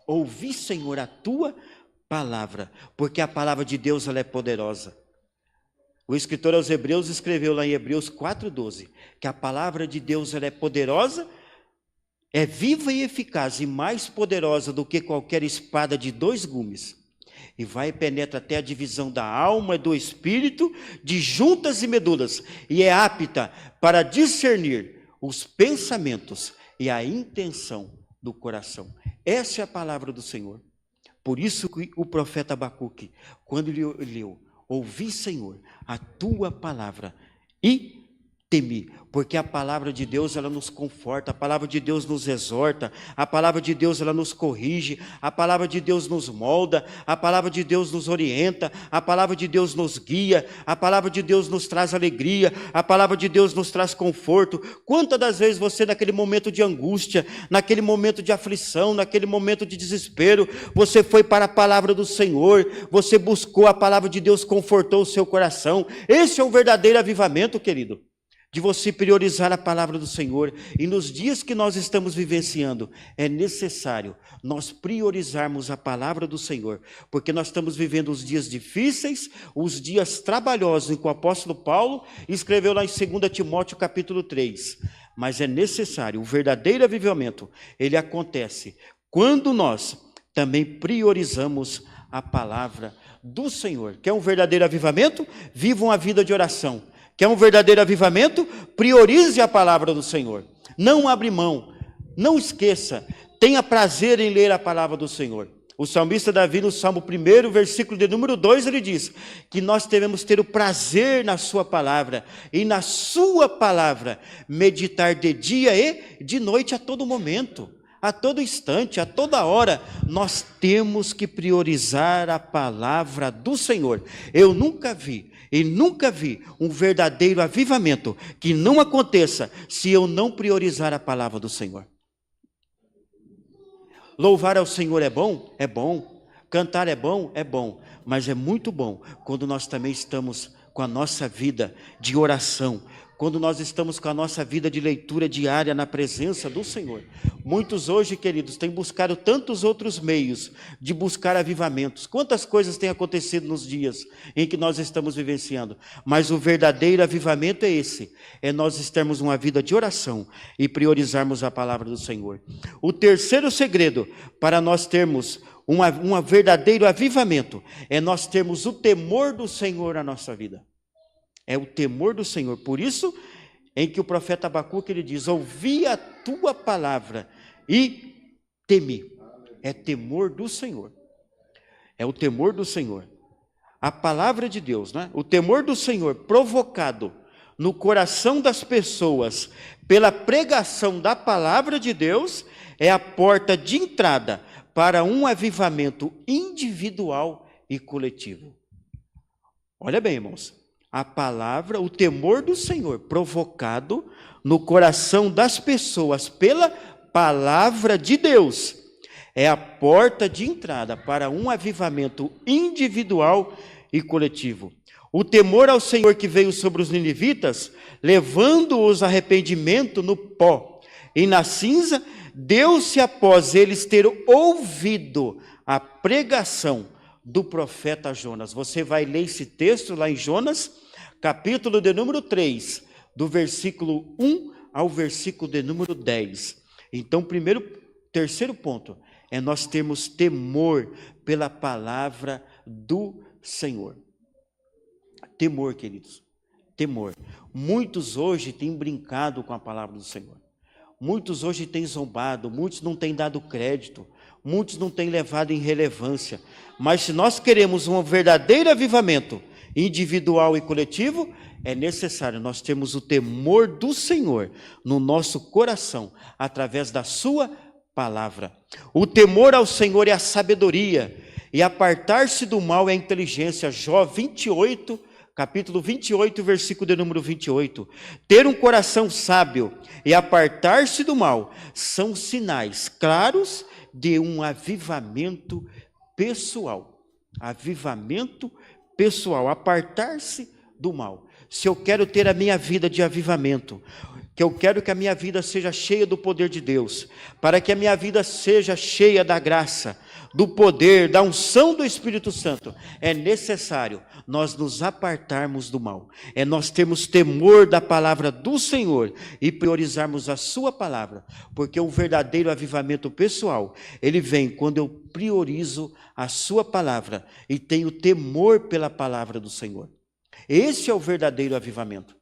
Ouvi, Senhor, a tua palavra, porque a palavra de Deus ela é poderosa. O escritor aos Hebreus escreveu lá em Hebreus 4,12, que a palavra de Deus ela é poderosa, é viva e eficaz, e mais poderosa do que qualquer espada de 2 gumes, e vai e penetra até a divisão da alma e do espírito, de juntas e medulas, e é apta para discernir os pensamentos e a intenção do coração. Essa é a palavra do Senhor. Por isso que o profeta Abacuque, quando ele leu, ouvi, Senhor, a tua palavra e temi, porque a palavra de Deus ela nos conforta, a palavra de Deus nos exorta, a palavra de Deus ela nos corrige, a palavra de Deus nos molda, a palavra de Deus nos orienta, a palavra de Deus nos guia, a palavra de Deus nos traz alegria, a palavra de Deus nos traz conforto. Quantas das vezes você, naquele momento de angústia, naquele momento de aflição, naquele momento de desespero, você foi para a palavra do Senhor, você buscou a palavra de Deus, confortou o seu coração. Esse é o verdadeiro avivamento, querido, de você priorizar a palavra do Senhor. E nos dias que nós estamos vivenciando, é necessário nós priorizarmos a palavra do Senhor, porque nós estamos vivendo os dias difíceis, os dias trabalhosos, em que o apóstolo Paulo escreveu lá em 2 Timóteo capítulo 3, mas é necessário, o verdadeiro avivamento, ele acontece quando nós também priorizamos a palavra do Senhor. Quer um verdadeiro avivamento? Viva uma vida de oração. Quer um verdadeiro avivamento? Priorize a palavra do Senhor. Não abre mão, não esqueça, tenha prazer em ler a palavra do Senhor. O salmista Davi, no Salmo 1, versículo de número 2, ele diz que nós devemos ter o prazer na sua palavra, e na sua palavra meditar de dia e de noite a todo momento, a todo instante, a toda hora. Nós temos que priorizar a palavra do Senhor. Eu nunca vi um verdadeiro avivamento que não aconteça se eu não priorizar a palavra do Senhor. Louvar ao Senhor é bom? É bom. Cantar é bom? É bom. Mas é muito bom quando nós também estamos com a nossa vida de oração, quando nós estamos com a nossa vida de leitura diária na presença do Senhor. Muitos hoje, queridos, têm buscado tantos outros meios de buscar avivamentos. Quantas coisas têm acontecido nos dias em que nós estamos vivenciando. Mas o verdadeiro avivamento é esse. É nós termos uma vida de oração e priorizarmos a palavra do Senhor. O terceiro segredo para nós termos um verdadeiro avivamento é nós termos o temor do Senhor na nossa vida. É o temor do Senhor. Por isso, em que o profeta Abacuque ele diz: ouvi a tua palavra e temi. É temor do Senhor. É o temor do Senhor. A palavra de Deus, né? O temor do Senhor provocado no coração das pessoas pela pregação da palavra de Deus é a porta de entrada para um avivamento individual e coletivo. Olha bem, irmãos. A palavra, o temor do Senhor, provocado no coração das pessoas pela palavra de Deus, é a porta de entrada para um avivamento individual e coletivo. O temor ao Senhor que veio sobre os ninivitas, levando-os a arrependimento no pó e na cinza, deu-se após eles ter ouvido a pregação do profeta Jonas. Você vai ler esse texto lá em Jonas, capítulo de número 3, do versículo 1 ao versículo de número 10. Então, terceiro ponto, é nós termos temor pela palavra do Senhor. Temor, queridos, temor. Muitos hoje têm brincado com a palavra do Senhor. Muitos hoje têm zombado, muitos não têm dado crédito, muitos não têm levado em relevância. Mas se nós queremos um verdadeiro avivamento individual e coletivo, é necessário nós termos o temor do Senhor no nosso coração, através da sua palavra. O temor ao Senhor é a sabedoria, e apartar-se do mal é a inteligência. Jó 28, capítulo 28, versículo de número 28. Ter um coração sábio e apartar-se do mal são sinais claros de um avivamento pessoal. Avivamento pessoal, apartar-se do mal. Se eu quero ter a minha vida de avivamento, que eu quero que a minha vida seja cheia do poder de Deus, para que a minha vida seja cheia da graça, do poder, da unção do Espírito Santo, é necessário nós nos apartarmos do mal. É nós termos temor da palavra do Senhor e priorizarmos a sua palavra, porque o verdadeiro avivamento pessoal, ele vem quando eu priorizo a sua palavra e tenho temor pela palavra do Senhor. Esse é o verdadeiro avivamento.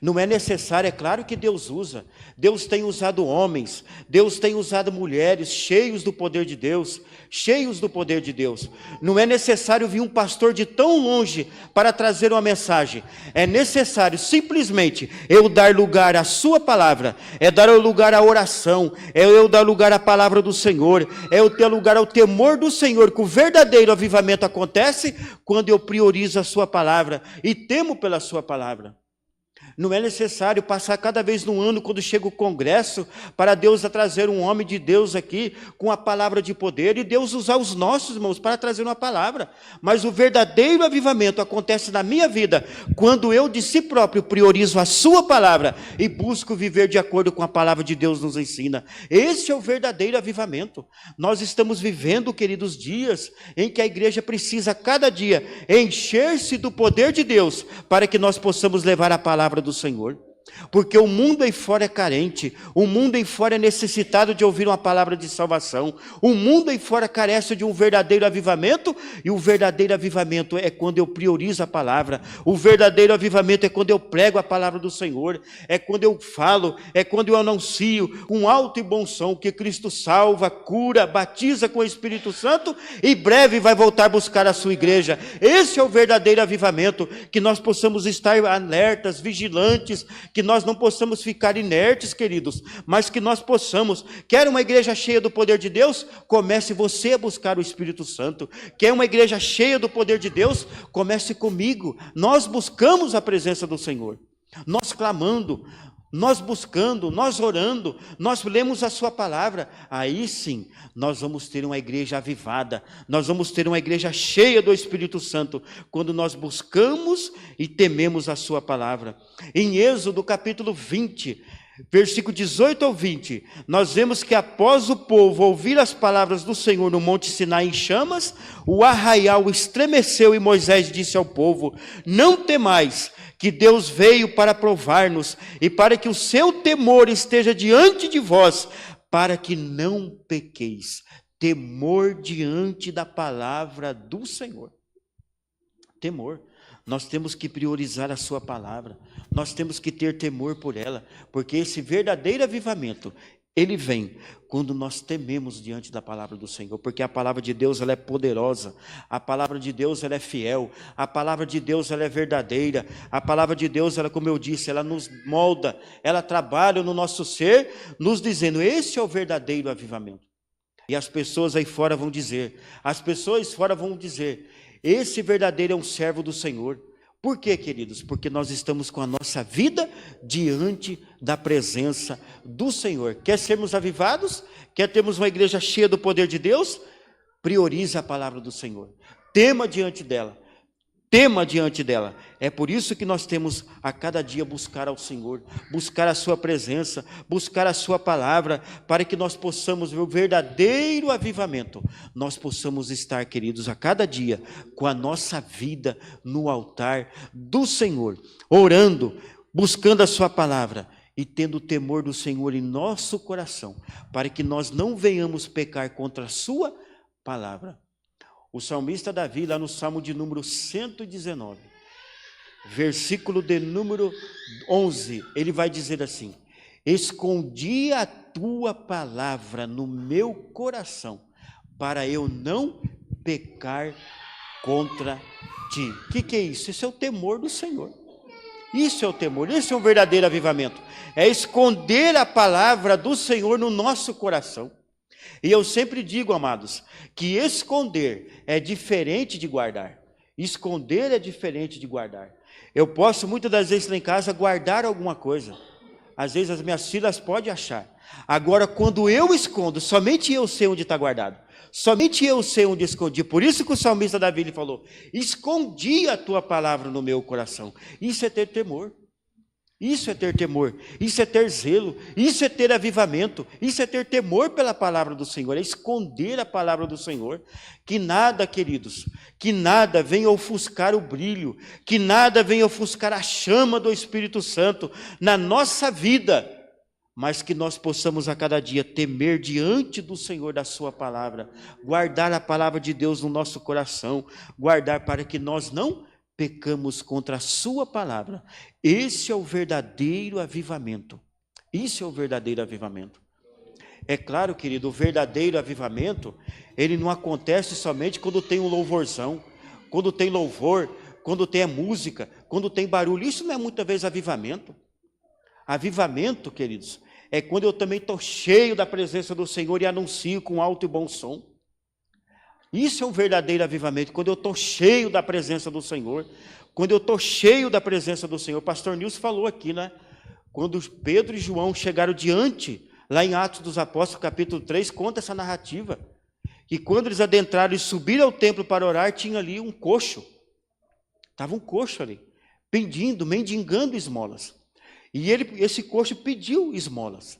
Não é necessário, é claro que Deus usa. Deus tem usado homens, Deus tem usado mulheres cheios do poder de Deus, cheios do poder de Deus. Não é necessário vir um pastor de tão longe para trazer uma mensagem. É necessário simplesmente eu dar lugar à sua palavra, é dar lugar à oração, é eu dar lugar à palavra do Senhor, é eu ter lugar ao temor do Senhor, que o verdadeiro avivamento acontece quando eu priorizo a sua palavra e temo pela sua palavra. Não é necessário passar cada vez no ano, quando chega o congresso, para Deus trazer um homem de Deus aqui com a palavra de poder, e Deus usar os nossos irmãos para trazer uma palavra. Mas o verdadeiro avivamento acontece na minha vida quando eu de si próprio priorizo a sua palavra e busco viver de acordo com a palavra de Deus nos ensina. Esse é o verdadeiro avivamento. Nós estamos vivendo, queridos, dias em que a igreja precisa cada dia encher-se do poder de Deus para que nós possamos levar a palavra do Senhor. Porque o mundo aí fora é carente, o mundo aí fora é necessitado de ouvir uma palavra de salvação, o mundo aí fora carece de um verdadeiro avivamento, e o verdadeiro avivamento é quando eu priorizo a palavra, o verdadeiro avivamento é quando eu prego a palavra do Senhor, é quando eu falo, é quando eu anuncio um alto e bom som, que Cristo salva, cura, batiza com o Espírito Santo, e breve vai voltar a buscar a sua igreja. Esse é o verdadeiro avivamento, que nós possamos estar alertas, vigilantes, que nós não possamos ficar inertes, queridos, mas que nós possamos, quer uma igreja cheia do poder de Deus, comece você a buscar o Espírito Santo, quer uma igreja cheia do poder de Deus, comece comigo, nós buscamos a presença do Senhor, nós clamando, nós buscando, nós orando, nós lemos a sua palavra, aí sim, nós vamos ter uma igreja avivada, nós vamos ter uma igreja cheia do Espírito Santo, quando nós buscamos e tememos a sua palavra. Em Êxodo capítulo 20, versículo 18 ao 20, nós vemos que após o povo ouvir as palavras do Senhor no Monte Sinai em chamas, o arraial estremeceu e Moisés disse ao povo: não temais, que Deus veio para provar-nos e para que o seu temor esteja diante de vós, para que não pequeis. Temor diante da palavra do Senhor. Temor. Nós temos que priorizar a sua palavra. Nós temos que ter temor por ela, porque esse verdadeiro avivamento, ele vem quando nós tememos diante da palavra do Senhor, porque a palavra de Deus ela é poderosa, a palavra de Deus ela é fiel, a palavra de Deus ela é verdadeira, a palavra de Deus, ela, como eu disse, ela nos molda, ela trabalha no nosso ser, nos dizendo, esse é o verdadeiro avivamento. E as pessoas aí fora vão dizer, esse verdadeiro é um servo do Senhor. Por quê, queridos? Porque nós estamos com a nossa vida diante da presença do Senhor. Quer sermos avivados? Quer termos uma igreja cheia do poder de Deus? Priorize a palavra do Senhor. Tema diante dela. Tema diante dela. É por isso que nós temos a cada dia buscar ao Senhor, buscar a sua presença, buscar a sua palavra, para que nós possamos ver o verdadeiro avivamento. Nós possamos estar, queridos, a cada dia com a nossa vida no altar do Senhor, orando, buscando a sua palavra e tendo o temor do Senhor em nosso coração, para que nós não venhamos pecar contra a sua palavra. O salmista Davi, lá no Salmo de número 119, versículo de número 11, ele vai dizer assim: escondi a tua palavra no meu coração, para eu não pecar contra ti. O que é isso? Isso é o temor do Senhor. Isso é o temor, isso é um verdadeiro avivamento. É esconder a palavra do Senhor no nosso coração. E eu sempre digo, amados, que esconder é diferente de guardar. Esconder é diferente de guardar. Eu posso, muitas das vezes, lá em casa, guardar alguma coisa. Às vezes, as minhas filhas podem achar. Agora, quando eu escondo, somente eu sei onde está guardado. Somente eu sei onde escondi. Por isso que o salmista Davi ele falou, escondi a tua palavra no meu coração. Isso é ter temor. Isso é ter temor, isso é ter zelo, isso é ter avivamento, isso é ter temor pela palavra do Senhor, é esconder a palavra do Senhor. Que nada, queridos, que nada venha ofuscar o brilho, que nada venha ofuscar a chama do Espírito Santo na nossa vida, mas que nós possamos a cada dia temer diante do Senhor da sua palavra, guardar a palavra de Deus no nosso coração, guardar para que nós não pecamos contra a sua palavra. Esse é o verdadeiro avivamento. Isso é o verdadeiro avivamento. É claro, querido, o verdadeiro avivamento, ele não acontece somente quando tem um louvorzão, quando tem louvor, quando tem a música, quando tem barulho. Isso não é muitas vezes avivamento. Avivamento, queridos, é quando eu também estou cheio da presença do Senhor e anuncio com alto e bom som. Isso é um verdadeiro avivamento, quando eu estou cheio da presença do Senhor, quando eu estou cheio da presença do Senhor. O pastor Nilson falou aqui, né? Quando Pedro e João chegaram diante, lá em Atos dos Apóstolos, capítulo 3, conta essa narrativa, que quando eles adentraram e subiram ao templo para orar, tinha ali um coxo, estava um coxo ali, pedindo, mendigando esmolas, e esse coxo pediu esmolas.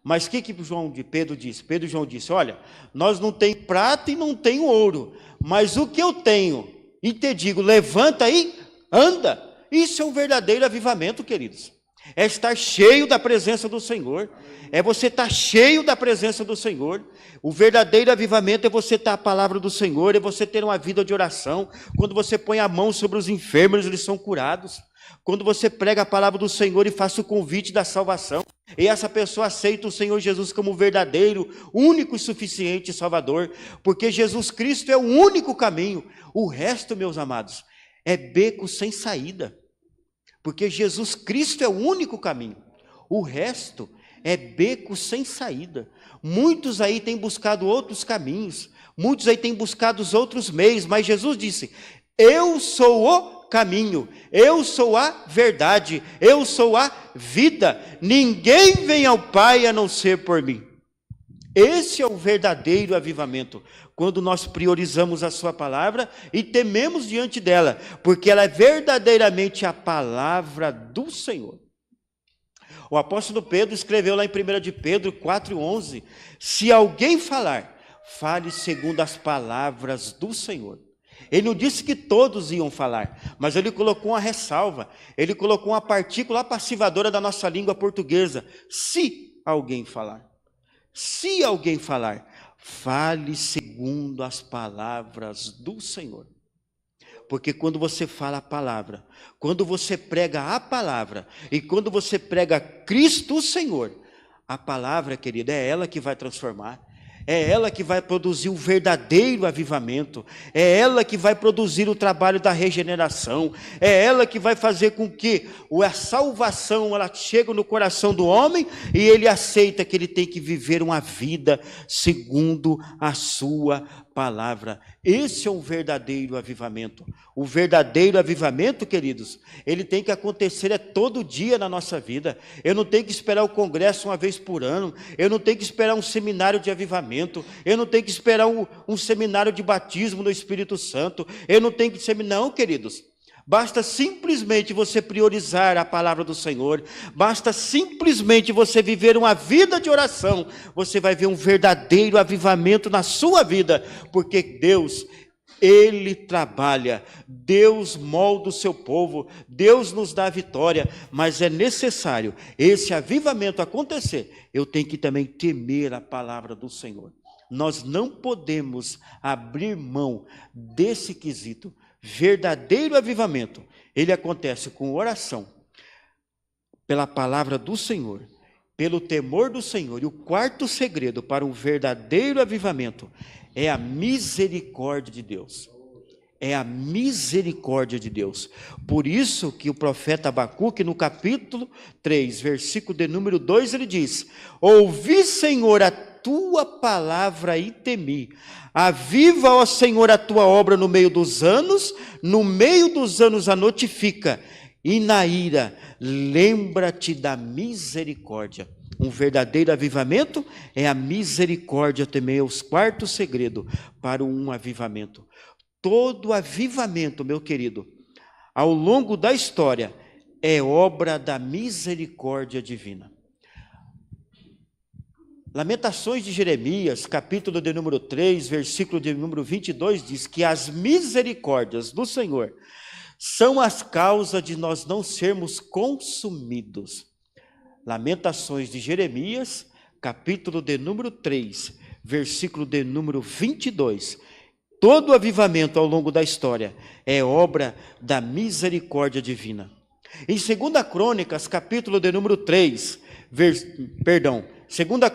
Mas o que Pedro disse? Pedro e João disse, olha, nós não tem prata e não tem ouro, mas o que eu tenho, e te digo, levanta aí, anda. Isso é um verdadeiro avivamento, queridos. É estar cheio da presença do Senhor. É você estar cheio da presença do Senhor. O verdadeiro avivamento é você estar a palavra do Senhor, é você ter uma vida de oração. Quando você põe a mão sobre os enfermos, eles são curados. Quando você prega a palavra do Senhor e faz o convite da salvação, e essa pessoa aceita o Senhor Jesus como verdadeiro, único e suficiente Salvador, porque Jesus Cristo é o único caminho. O resto, meus amados, é beco sem saída. Porque Jesus Cristo é o único caminho. O resto é beco sem saída. Muitos aí têm buscado outros caminhos. Muitos aí têm buscado os outros meios. Mas Jesus disse, eu sou o caminho. Eu sou a verdade. Eu sou a vida. Ninguém vem ao Pai a não ser por mim. Esse é o verdadeiro avivamento, quando nós priorizamos a sua palavra e tememos diante dela, porque ela é verdadeiramente a palavra do Senhor. O apóstolo Pedro escreveu lá em 1 de Pedro 4:11, se alguém falar, fale segundo as palavras do Senhor. Ele não disse que todos iam falar, mas ele colocou uma ressalva, ele colocou uma partícula passivadora da nossa língua portuguesa, se alguém falar. Se alguém falar, fale segundo as palavras do Senhor. Porque quando você fala a palavra, quando você prega a palavra, e quando você prega Cristo o Senhor, a palavra, querida, é ela que vai transformar. É ela que vai produzir o verdadeiro avivamento. É ela que vai produzir o trabalho da regeneração. É ela que vai fazer com que a salvação ela chegue no coração do homem e ele aceita que ele tem que viver uma vida segundo a sua palavra. Esse é um verdadeiro avivamento. O verdadeiro avivamento, queridos, ele tem que acontecer todo dia na nossa vida. Eu não tenho que esperar o congresso uma vez por ano. Eu não tenho que esperar um seminário de avivamento. Eu não tenho que esperar um seminário de batismo no Espírito Santo. Eu não tenho que não, queridos. Basta simplesmente você priorizar a palavra do Senhor. Basta simplesmente você viver uma vida de oração. Você vai ver um verdadeiro avivamento na sua vida. Porque Deus, Ele trabalha. Deus molda o seu povo. Deus nos dá a vitória. Mas é necessário esse avivamento acontecer. Eu tenho que também temer a palavra do Senhor. Nós não podemos abrir mão desse quesito. Verdadeiro avivamento, ele acontece com oração, pela palavra do Senhor, pelo temor do Senhor. E o quarto segredo para um verdadeiro avivamento é a misericórdia de Deus. É a misericórdia de Deus. Por isso que o profeta Abacuque, no capítulo 3, versículo de número 2, ele diz: ouvi, Senhor, a tua palavra e temi. Aviva, ó Senhor, a tua obra no meio dos anos a notifica, e na ira, lembra-te da misericórdia. Um verdadeiro avivamento é a misericórdia também, é o quarto segredo para um avivamento. Todo avivamento, meu querido, ao longo da história, é obra da misericórdia divina. Lamentações de Jeremias, capítulo de número 3, versículo de número 22, diz que as misericórdias do Senhor são as causas de nós não sermos consumidos. Lamentações de Jeremias, capítulo de número 3, versículo de número 22. Todo avivamento ao longo da história é obra da misericórdia divina. Em 2 Crônicas, capítulo de número 3, 2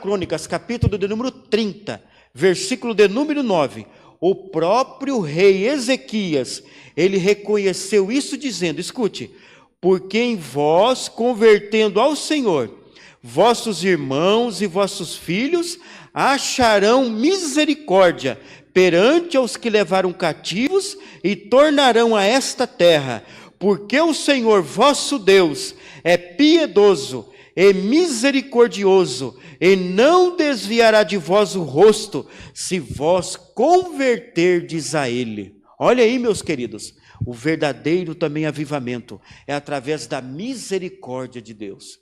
Crônicas, capítulo de número 30, versículo de número 9, o próprio rei Ezequias, ele reconheceu isso dizendo, escute, porque em vós, convertendo ao Senhor, vossos irmãos e vossos filhos acharão misericórdia perante os que levaram cativos e tornarão a esta terra, porque o Senhor vosso Deus é piedoso e misericordioso, e não desviará de vós o rosto, se vós converterdes a Ele. Olha aí, meus queridos, o verdadeiro também avivamento é através da misericórdia de Deus.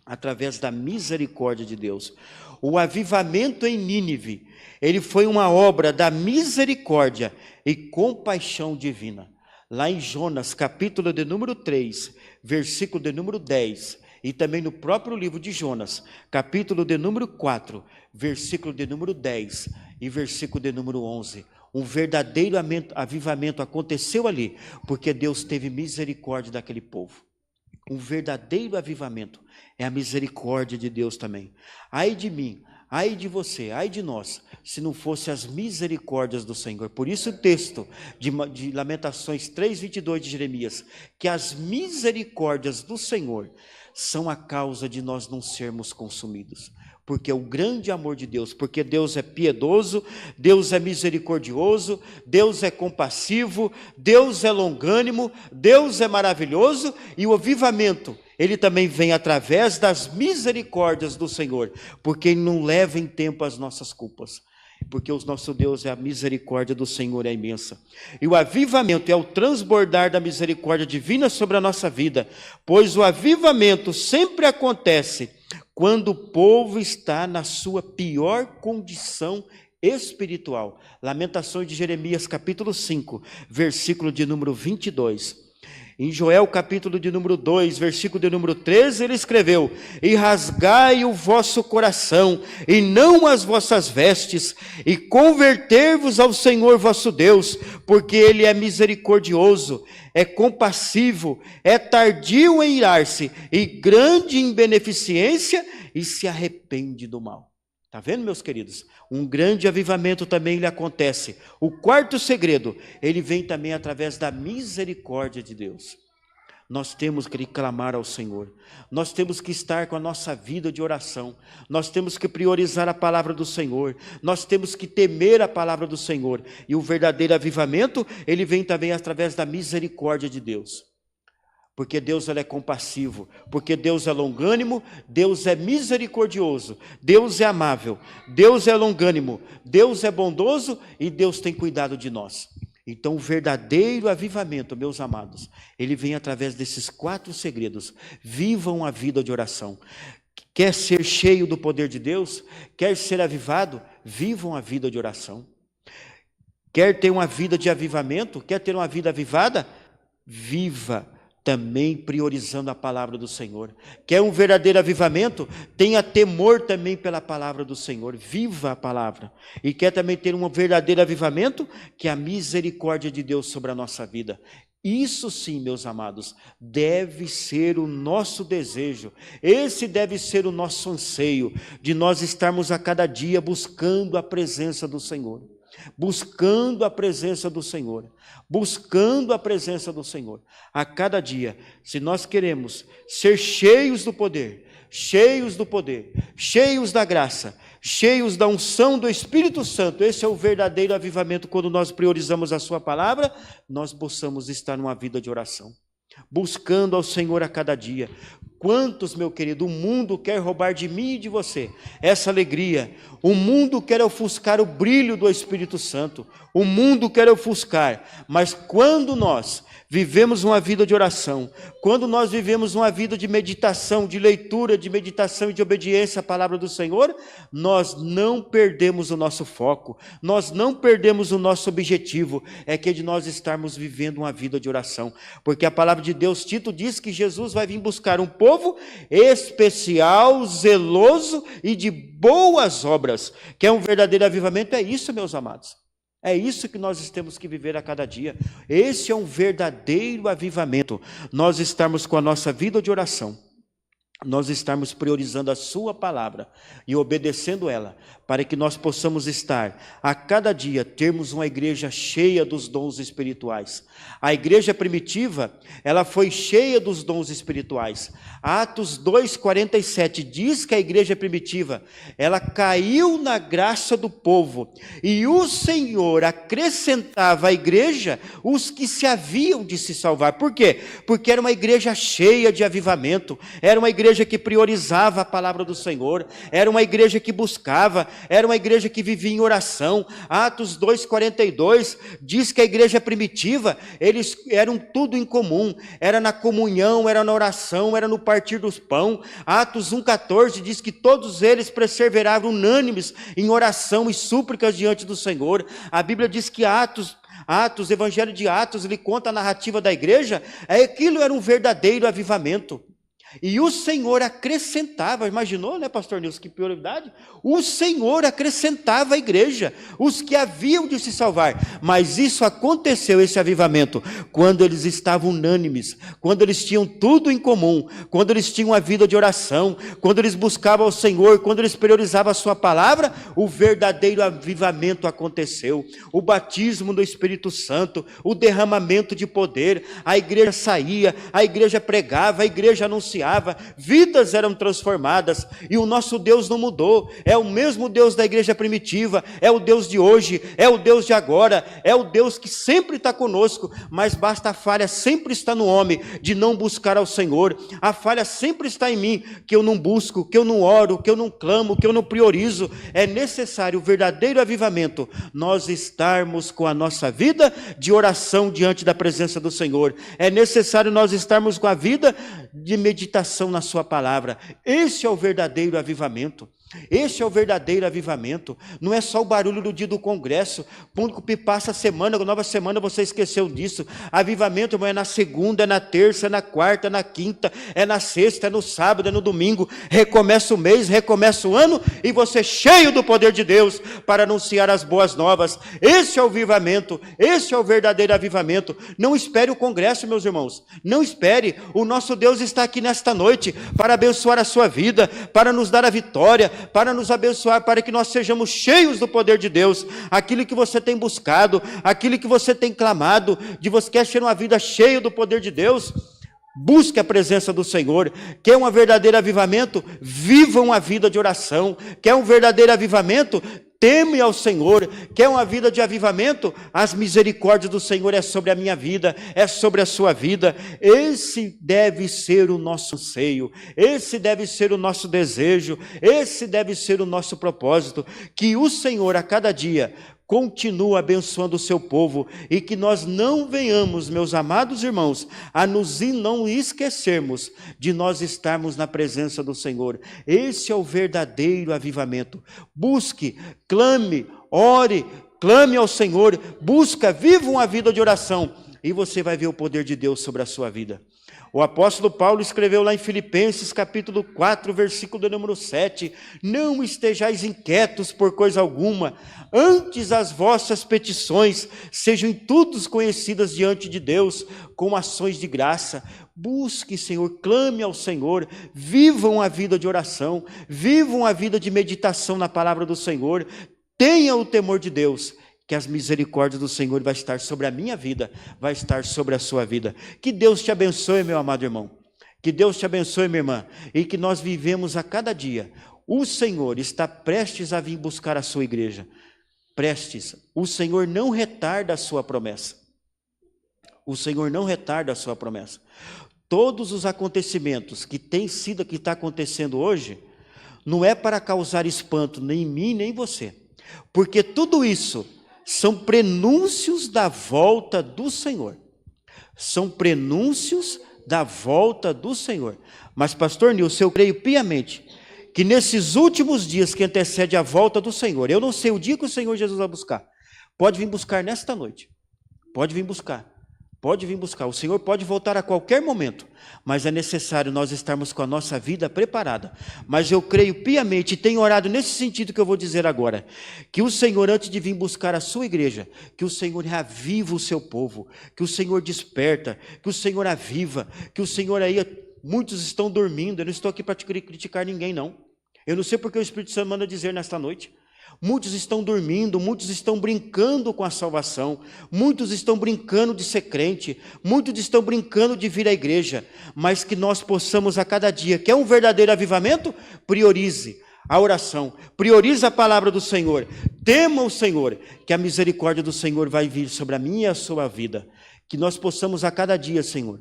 Através da misericórdia de Deus. O avivamento em Nínive, ele foi uma obra da misericórdia e compaixão divina. lá em Jonas, capítulo de número 3, versículo de número 10, e também no próprio livro de Jonas, capítulo de número 4, versículo de número 10 e versículo de número 11. Um verdadeiro avivamento aconteceu ali, porque Deus teve misericórdia daquele povo. Um verdadeiro avivamento é a misericórdia de Deus também. Ai de mim, ai de você, ai de nós, se não fosse as misericórdias do Senhor. Por isso o texto de Lamentações 3:22 de Jeremias, que as misericórdias do Senhor são a causa de nós não sermos consumidos. Porque o grande amor de Deus, porque Deus é piedoso, Deus é misericordioso, Deus é compassivo, Deus é longânimo, Deus é maravilhoso, e o avivamento, ele também vem através das misericórdias do Senhor, porque ele não leva em tempo as nossas culpas, porque o nosso Deus, é a misericórdia do Senhor é imensa. E o avivamento é o transbordar da misericórdia divina sobre a nossa vida, pois o avivamento sempre acontece quando o povo está na sua pior condição espiritual. Lamentações de Jeremias, capítulo 5, versículo de número 22. Em Joel, capítulo de número 2, versículo de número 13, ele escreveu: e rasgai o vosso coração, e não as vossas vestes, e converter-vos ao Senhor vosso Deus, porque Ele é misericordioso, é compassivo, é tardio em irar-se, e grande em beneficência, e se arrepende do mal. Está vendo, meus queridos? Um grande avivamento também lhe acontece. O quarto segredo, ele vem também através da misericórdia de Deus. Nós temos que clamar ao Senhor. Nós temos que estar com a nossa vida de oração. Nós temos que priorizar a palavra do Senhor. Nós temos que temer a palavra do Senhor. E o verdadeiro avivamento, ele vem também através da misericórdia de Deus. Porque Deus, ele é compassivo, porque Deus é longânimo, Deus é misericordioso, Deus é amável, Deus é longânimo, Deus é bondoso e Deus tem cuidado de nós. Então o verdadeiro avivamento, meus amados, ele vem através desses 4 segredos. Vivam a vida de oração. Quer ser cheio do poder de Deus? Quer ser avivado? Vivam a vida de oração. Quer ter uma vida de avivamento? Quer ter uma vida avivada? Viva também priorizando a palavra do Senhor. Quer um verdadeiro avivamento? Tenha temor também pela palavra do Senhor. Viva a palavra. E quer também ter um verdadeiro avivamento? Que é a misericórdia de Deus sobre a nossa vida. Isso sim, meus amados, deve ser o nosso desejo. Esse deve ser o nosso anseio, de nós estarmos a cada dia buscando a presença do Senhor. Buscando a presença do Senhor, buscando a presença do Senhor, a cada dia. Se nós queremos ser cheios do poder, cheios da graça, cheios da unção do Espírito Santo, esse é o verdadeiro avivamento. Quando nós priorizamos a sua palavra, nós possamos estar numa vida de oração, buscando ao Senhor a cada dia. Quantos, meu querido, o mundo quer roubar de mim e de você essa alegria. O mundo quer ofuscar o brilho do Espírito Santo. O mundo quer ofuscar. Mas quando nós vivemos uma vida de oração, quando nós vivemos uma vida de meditação, de leitura, de meditação e de obediência à palavra do Senhor, nós não perdemos o nosso foco, nós não perdemos o nosso objetivo, é que de nós estarmos vivendo uma vida de oração. Porque a palavra de Deus, Tito diz que Jesus vai vir buscar um povo especial, zeloso e de boas obras. Que é um verdadeiro avivamento, é isso, meus amados. É isso que nós temos que viver a cada dia. Esse é um verdadeiro avivamento. Nós estarmos com a nossa vida de oração, nós estarmos priorizando a sua palavra e obedecendo ela, para que nós possamos estar a cada dia, termos uma igreja cheia dos dons espirituais. A igreja primitiva, ela foi cheia dos dons espirituais. Atos 2:47 diz que a igreja primitiva, ela caiu na graça do povo, e o Senhor acrescentava à igreja os que se haviam de se salvar. Por quê? Porque era uma igreja cheia de avivamento, era uma igreja que priorizava a palavra do Senhor, era uma igreja que buscava, era uma igreja que vivia em oração. Atos 2:42 diz que a igreja primitiva, eles eram tudo em comum, era na comunhão, era na oração, era no partir dos pão. Atos 1:14 diz que todos eles perseveravam unânimes em oração e súplicas diante do Senhor. A Bíblia diz que Evangelho de Atos, ele conta a narrativa da igreja, aquilo era um verdadeiro avivamento. E o Senhor acrescentava, imaginou, né, pastor Nilson, que prioridade? O Senhor acrescentava à igreja os que haviam de se salvar. Mas isso aconteceu, esse avivamento, quando eles estavam unânimes, quando eles tinham tudo em comum, quando eles tinham a vida de oração, quando eles buscavam ao Senhor, quando eles priorizavam a sua palavra, o verdadeiro avivamento aconteceu. O batismo do Espírito Santo, o derramamento de poder, a igreja saía, a igreja pregava, a igreja anunciava, vidas eram transformadas, e o nosso Deus não mudou, é o mesmo Deus da igreja primitiva, é o Deus de hoje, é o Deus de agora, é o Deus que sempre está conosco, mas basta a falha sempre está no homem, de não buscar ao Senhor. A falha sempre está em mim, que eu não busco, que eu não oro, que eu não clamo, que eu não priorizo. É necessário o verdadeiro avivamento, nós estarmos com a nossa vida de oração diante da presença do Senhor, é necessário nós estarmos com a vida de meditação na sua palavra. Esse é o verdadeiro avivamento. Esse é o verdadeiro avivamento. Não é só o barulho do dia do congresso, quando passa a semana, nova semana, você esqueceu disso. Avivamento, irmão, é na segunda, é na terça, é na quarta, é na quinta, é na sexta, é no sábado, é no domingo. Recomeça o mês, recomeça o ano, e você cheio do poder de Deus para anunciar as boas novas. Esse é o avivamento, esse é o verdadeiro avivamento. Não espere o congresso, meus irmãos, não espere. O nosso Deus está aqui nesta noite para abençoar a sua vida, para nos dar a vitória, para nos abençoar, para que nós sejamos cheios do poder de Deus. Aquilo que você tem buscado, aquilo que você tem clamado, de você quer ter uma vida cheia do poder de Deus, busque a presença do Senhor. Quer um verdadeiro avivamento? Vivam a vida de oração. Quer um verdadeiro avivamento? Teme ao Senhor. Quer uma vida de avivamento? As misericórdias do Senhor é sobre a minha vida, é sobre a sua vida. Esse deve ser o nosso anseio, esse deve ser o nosso desejo, esse deve ser o nosso propósito. Que o Senhor a cada dia continua abençoando o seu povo, e que nós não venhamos, meus amados irmãos, a nos não esquecermos de nós estarmos na presença do Senhor. Esse é o verdadeiro avivamento. Busque, clame, ore, clame ao Senhor, busca, viva uma vida de oração, e você vai ver o poder de Deus sobre a sua vida. O apóstolo Paulo escreveu lá em Filipenses capítulo 4, versículo de número 7, não estejais inquietos por coisa alguma, antes as vossas petições sejam em tudo conhecidas diante de Deus, com ações de graça. Busque, Senhor, clame ao Senhor, vivam a vida de oração, vivam a vida de meditação na palavra do Senhor, tenha o temor de Deus, que as misericórdias do Senhor vai estar sobre a minha vida, vai estar sobre a sua vida. Que Deus te abençoe, meu amado irmão. Que Deus te abençoe, minha irmã. E que nós vivemos a cada dia. O Senhor está prestes a vir buscar a sua igreja. Prestes. O Senhor não retarda a sua promessa. O Senhor não retarda a sua promessa. Todos os acontecimentos que está acontecendo hoje, não é para causar espanto nem em mim, nem em você. Porque tudo isso são prenúncios da volta do Senhor. São prenúncios da volta do Senhor. Mas, pastor Nilson, eu creio piamente que nesses últimos dias que antecede a volta do Senhor, eu não sei o dia que o Senhor Jesus vai buscar. Pode vir buscar nesta noite. Pode vir buscar. Pode vir buscar. O Senhor pode voltar a qualquer momento, mas é necessário nós estarmos com a nossa vida preparada. Mas eu creio piamente, e tenho orado nesse sentido que eu vou dizer agora, que o Senhor, antes de vir buscar a sua igreja, que o Senhor reaviva o seu povo, que o Senhor desperta, que o Senhor aviva, que o Senhor aí, muitos estão dormindo. Eu não estou aqui para criticar ninguém, não. Eu não sei porque o Espírito Santo manda dizer nesta noite. Muitos estão dormindo, muitos estão brincando com a salvação, muitos estão brincando de ser crente, muitos estão brincando de vir à igreja, mas que nós possamos a cada dia, quer um verdadeiro avivamento? Priorize a oração, priorize a palavra do Senhor, tema o Senhor, que a misericórdia do Senhor vai vir sobre a minha e a sua vida, que nós possamos a cada dia, Senhor,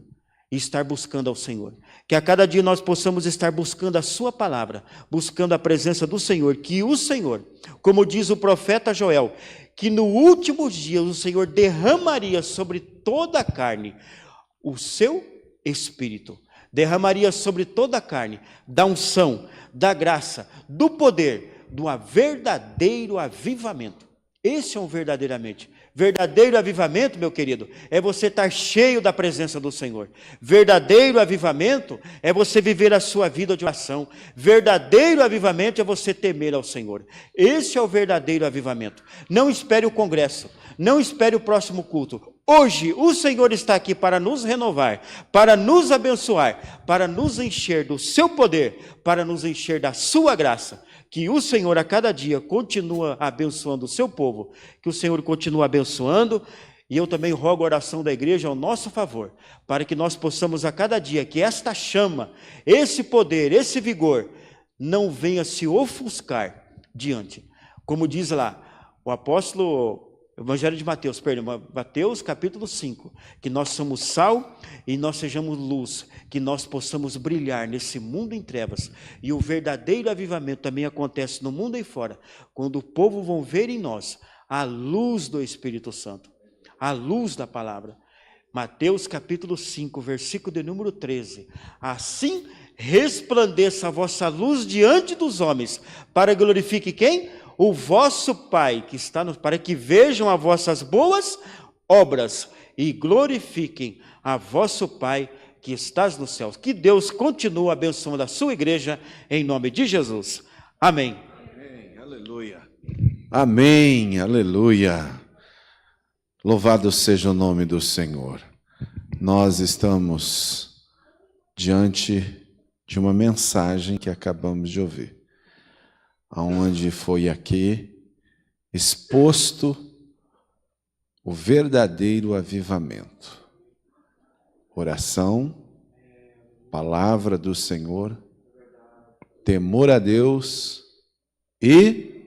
e estar buscando ao Senhor. Que a cada dia nós possamos estar buscando a sua palavra, buscando a presença do Senhor, que o Senhor, como diz o profeta Joel, que no último dia o Senhor derramaria sobre toda a carne o seu Espírito, derramaria sobre toda a carne da unção, da graça, do poder, do verdadeiro avivamento. Esse é um verdadeiro avivamento, meu querido, é você estar cheio da presença do Senhor. Verdadeiro avivamento é você viver a sua vida de oração. Verdadeiro avivamento é você temer ao Senhor. Esse é o verdadeiro avivamento. Não espere o congresso, não espere o próximo culto. Hoje o Senhor está aqui para nos renovar, para nos abençoar, para nos encher do seu poder, para nos encher da sua graça. Que o Senhor a cada dia continua abençoando o seu povo, que o Senhor continua abençoando, e eu também rogo a oração da igreja ao nosso favor, para que nós possamos a cada dia, que esta chama, esse poder, esse vigor, não venha se ofuscar diante. Como diz lá o apóstolo, Evangelho de Mateus, perdão, Mateus capítulo 5, que nós somos sal e nós sejamos luz, que nós possamos brilhar nesse mundo em trevas. E o verdadeiro avivamento também acontece no mundo e fora, quando o povo vão ver em nós a luz do Espírito Santo, a luz da palavra. Mateus capítulo 5, versículo de número 13. Assim resplandeça a vossa luz diante dos homens, para glorifique quem? O vosso Pai que está no, para que vejam as vossas boas obras e glorifiquem a vosso Pai que estás nos céus. Que Deus continue abençoando a sua igreja em nome de Jesus. Amém. Amém, aleluia. Amém, aleluia. Louvado seja o nome do Senhor. Nós estamos diante de uma mensagem que acabamos de ouvir, aonde foi aqui exposto o verdadeiro avivamento. Oração, palavra do Senhor, temor a Deus e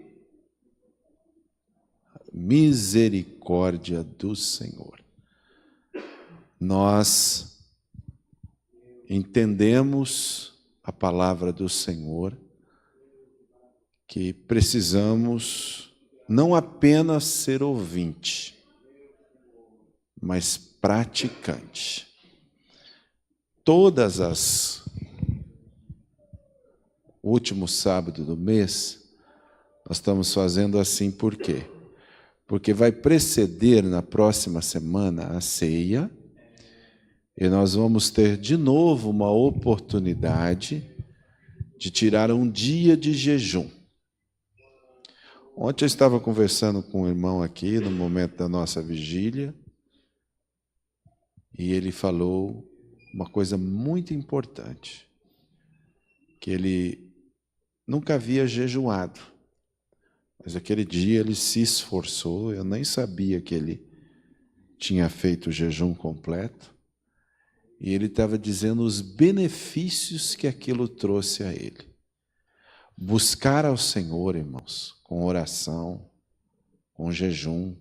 misericórdia do Senhor. Nós entendemos a palavra do Senhor, que precisamos não apenas ser ouvinte, mas praticante. Todas as último sábado do mês, nós estamos fazendo assim, por quê? Porque vai preceder na próxima semana a ceia, e nós vamos ter de novo uma oportunidade de tirar um dia de jejum. Ontem eu estava conversando com um irmão aqui, no momento da nossa vigília, e ele falou uma coisa muito importante, que ele nunca havia jejuado, mas aquele dia ele se esforçou, eu nem sabia que ele tinha feito o jejum completo, e ele estava dizendo os benefícios que aquilo trouxe a ele. Buscar ao Senhor, irmãos, com oração, com jejum,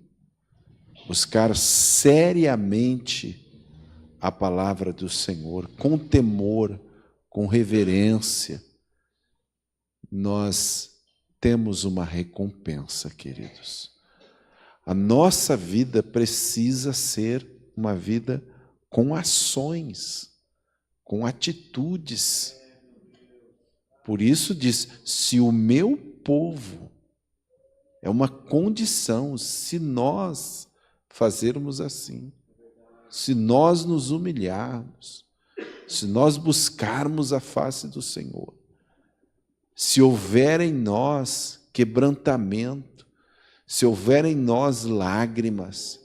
buscar seriamente a palavra do Senhor, com temor, com reverência, nós temos uma recompensa, queridos. A nossa vida precisa ser uma vida com ações, com atitudes. Por isso diz, se o meu povo, é uma condição, se nós fazermos assim, se nós nos humilharmos, se nós buscarmos a face do Senhor, se houver em nós quebrantamento, se houver em nós lágrimas,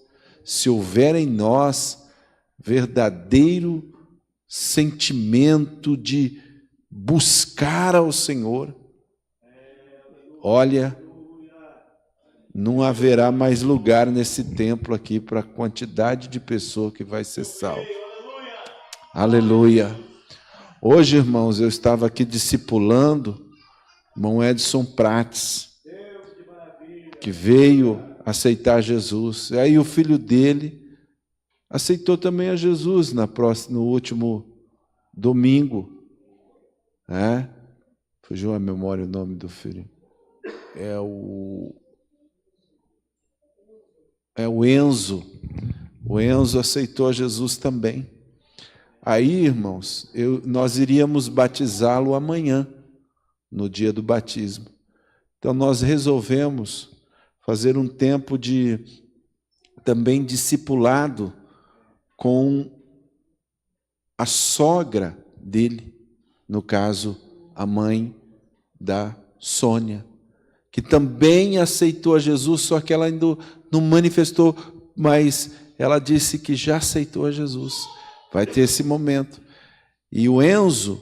se houver em nós verdadeiro sentimento de buscar ao Senhor, olha, não haverá mais lugar nesse templo aqui para a quantidade de pessoa que vai ser salva. Aleluia. Hoje, irmãos, eu estava aqui discipulando o irmão Edson Prates, que veio aceitar Jesus. E aí o filho dele aceitou também a Jesus no último domingo. Fugiu a memória o nome do filho. É o Enzo. O Enzo aceitou a Jesus também. Aí, irmãos, nós iríamos batizá-lo amanhã, no dia do batismo. Então, nós resolvemos fazer um tempo de também discipulado com a sogra dele, no caso, a mãe da Sônia, que também aceitou a Jesus, só que ela ainda não manifestou, mas ela disse que já aceitou a Jesus. Vai ter esse momento. E o Enzo,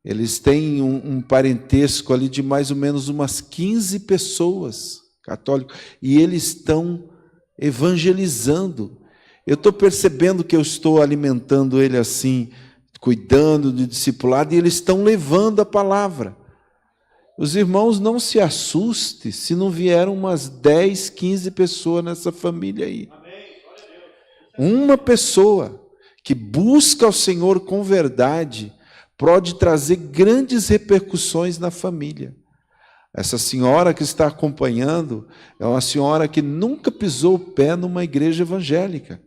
eles têm um parentesco ali de mais ou menos umas 15 pessoas católicas, e eles estão evangelizando. Eu estou percebendo que eu estou alimentando ele assim, cuidando do discipulado, e eles estão levando a palavra. Os irmãos, não se assustem se não vieram umas 10, 15 pessoas nessa família aí. Uma pessoa que busca o Senhor com verdade pode trazer grandes repercussões na família. Essa senhora que está acompanhando é uma senhora que nunca pisou o pé numa igreja evangélica.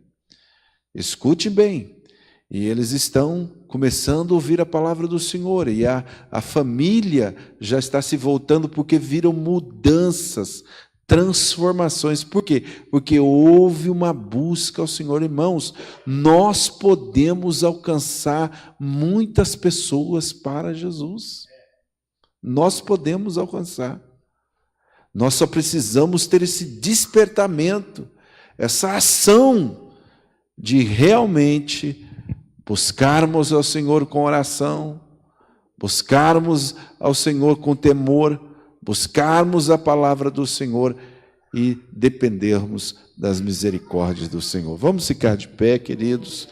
Escute bem. E eles estão começando a ouvir a palavra do Senhor. E a família já está se voltando porque viram mudanças, transformações. Por quê? Porque houve uma busca ao Senhor. Irmãos, nós podemos alcançar muitas pessoas para Jesus. Nós podemos alcançar. Nós só precisamos ter esse despertamento, essa ação de realmente buscarmos ao Senhor com oração, buscarmos ao Senhor com temor, buscarmos a palavra do Senhor e dependermos das misericórdias do Senhor. Vamos ficar de pé, queridos.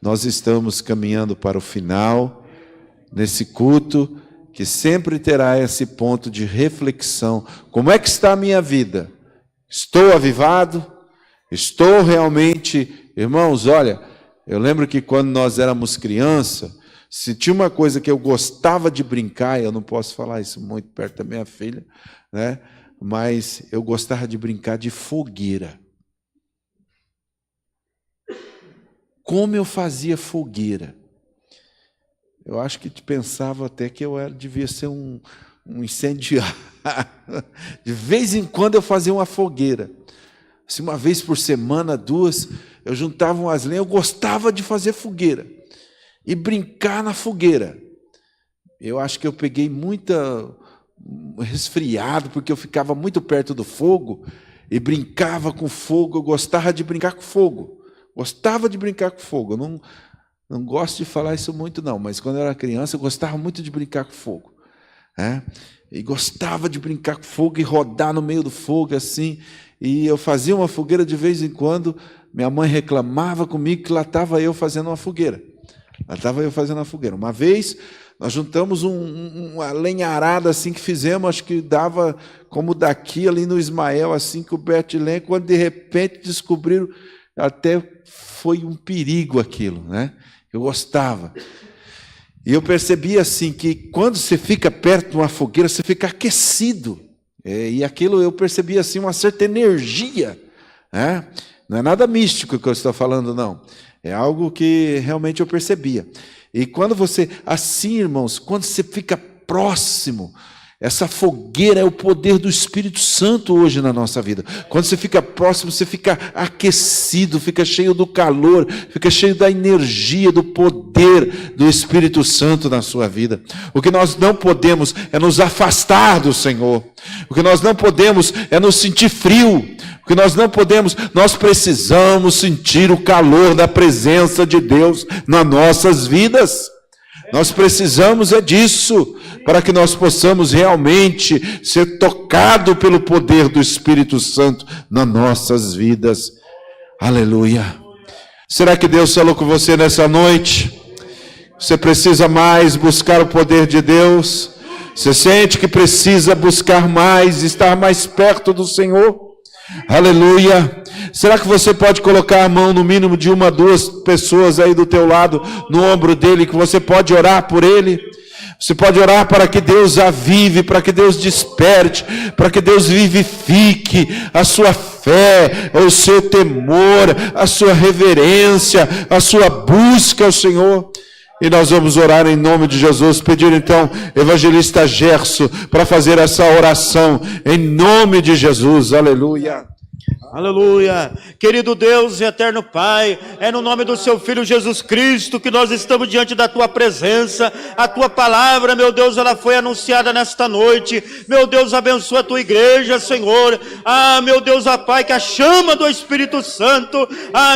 Nós estamos caminhando para o final, nesse culto, que sempre terá esse ponto de reflexão. Como é que está a minha vida? Estou avivado? Estou realmente... Irmãos, olha, eu lembro que quando nós éramos criança, se tinha uma coisa que eu gostava de brincar, eu não posso falar isso muito perto da minha filha, né? Mas eu gostava de brincar de fogueira. Como eu fazia fogueira? Eu acho que pensava até que devia ser um incendiário. De vez em quando eu fazia uma fogueira. Se uma vez por semana, 2, eu juntava umas lenhas. Eu gostava de fazer fogueira e brincar na fogueira. Eu acho que eu peguei resfriado, porque eu ficava muito perto do fogo e brincava com fogo. Eu gostava de brincar com fogo. Gostava de brincar com fogo. Eu não gosto de falar isso muito, não, mas quando eu era criança, eu gostava muito de brincar com fogo. E gostava de brincar com fogo e rodar no meio do fogo, assim. E eu fazia uma fogueira de vez em quando. Minha mãe reclamava comigo que lá estava eu fazendo uma fogueira. Uma vez, nós juntamos uma lenharada assim que fizemos, acho que dava como daqui ali no Ismael, assim, coberto de lenha, quando de repente descobriram, até foi um perigo aquilo, né? Eu gostava. E eu percebi assim que quando você fica perto de uma fogueira, você fica aquecido. E aquilo eu percebi assim uma certa energia. Não é nada místico que eu estou falando, não. É algo que realmente eu percebia. E quando você, assim, irmãos, quando você fica próximo, essa fogueira é o poder do Espírito Santo hoje na nossa vida. Quando você fica próximo, você fica aquecido, fica cheio do calor, fica cheio da energia, do poder do Espírito Santo na sua vida. O que nós não podemos é nos afastar do Senhor. O que nós não podemos é nos sentir frio. O que nós não podemos, nós precisamos sentir o calor da presença de Deus nas nossas vidas. Nós precisamos disso, para que nós possamos realmente ser tocados pelo poder do Espírito Santo nas nossas vidas. Aleluia. Será que Deus falou com você nessa noite? Você precisa mais buscar o poder de Deus? Você sente que precisa buscar mais, estar mais perto do Senhor? Aleluia. Será que você pode colocar a mão no mínimo de uma, duas pessoas aí do teu lado, no ombro dele, que você pode orar por ele? Você pode orar para que Deus avive, para que Deus desperte, para que Deus vivifique a sua fé, o seu temor, a sua reverência, a sua busca ao Senhor. E nós vamos orar em nome de Jesus, pedir então evangelista Gerson para fazer essa oração em nome de Jesus. Aleluia. Aleluia. Querido Deus e eterno Pai, é no nome do seu Filho Jesus Cristo que nós estamos diante da tua presença. A tua palavra, meu Deus, ela foi anunciada nesta noite. Meu Deus, abençoa a tua igreja, Senhor. Meu Deus, Pai, que a chama do Espírito Santo,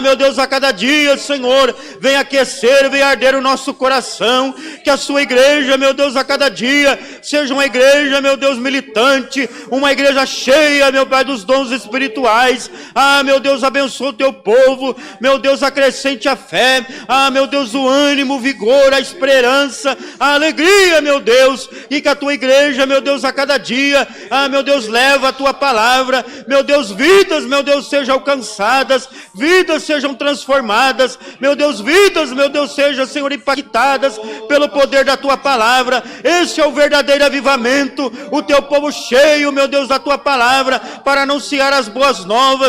meu Deus, a cada dia, Senhor, vem aquecer, vem arder o nosso coração. Que a sua igreja, meu Deus, a cada dia seja uma igreja, meu Deus, militante, uma igreja cheia, meu Pai, dos dons espirituais. Meu Deus, abençoa o teu povo. Meu Deus, acrescente a fé. Meu Deus, o ânimo, o vigor, a esperança, a alegria, meu Deus. E que a tua igreja, meu Deus, a cada dia, meu Deus, leva a tua palavra. Meu Deus, vidas, meu Deus, sejam alcançadas, vidas sejam transformadas. Meu Deus, vidas, meu Deus, sejam, Senhor, impactadas pelo poder da tua palavra. Esse é o verdadeiro avivamento. O teu povo cheio, meu Deus, da tua palavra, para anunciar as boas novas.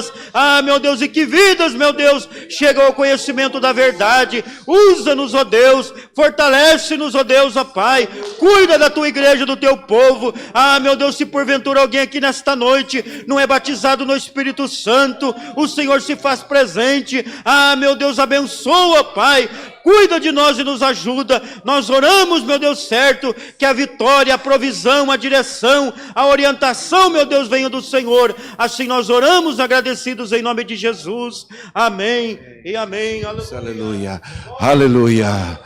Meu Deus, e que vidas, meu Deus, chegam ao conhecimento da verdade. Usa-nos, ó Deus, fortalece-nos, ó Deus, ó Pai, cuida da tua igreja, do teu povo. Meu Deus, se porventura alguém aqui nesta noite não é batizado no Espírito Santo, o Senhor se faz presente. Meu Deus, abençoa, Pai, cuida de nós e nos ajuda. Nós oramos, meu Deus, certo, que a vitória, a provisão, a direção, a orientação, meu Deus, venha do Senhor. Assim nós oramos agradecidos em nome de Jesus. Amém e amém. Aleluia. Aleluia.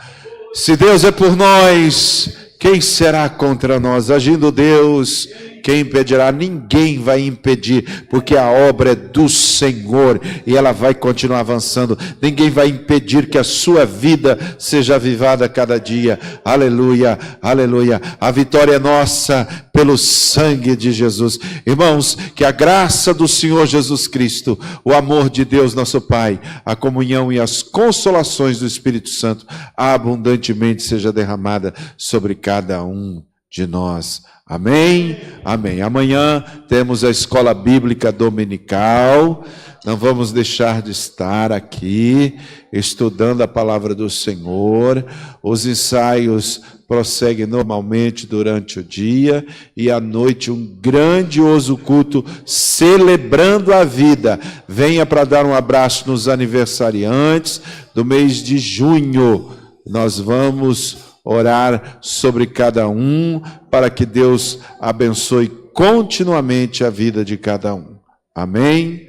Se Deus é por nós, quem será contra nós? Agindo Deus, quem impedirá? Ninguém vai impedir, porque a obra é do Senhor e ela vai continuar avançando. Ninguém vai impedir que a sua vida seja avivada a cada dia. Aleluia, aleluia. A vitória é nossa pelo sangue de Jesus. Irmãos, que a graça do Senhor Jesus Cristo, o amor de Deus nosso Pai, a comunhão e as consolações do Espírito Santo abundantemente seja derramada sobre cada um de nós. Amém? Amém. Amanhã temos a escola bíblica dominical. Não vamos deixar de estar aqui estudando a palavra do Senhor. Os ensaios prosseguem normalmente durante o dia e à noite um grandioso culto celebrando a vida. Venha para dar um abraço nos aniversariantes do mês de junho. Nós vamos orar sobre cada um, para que Deus abençoe continuamente a vida de cada um. Amém?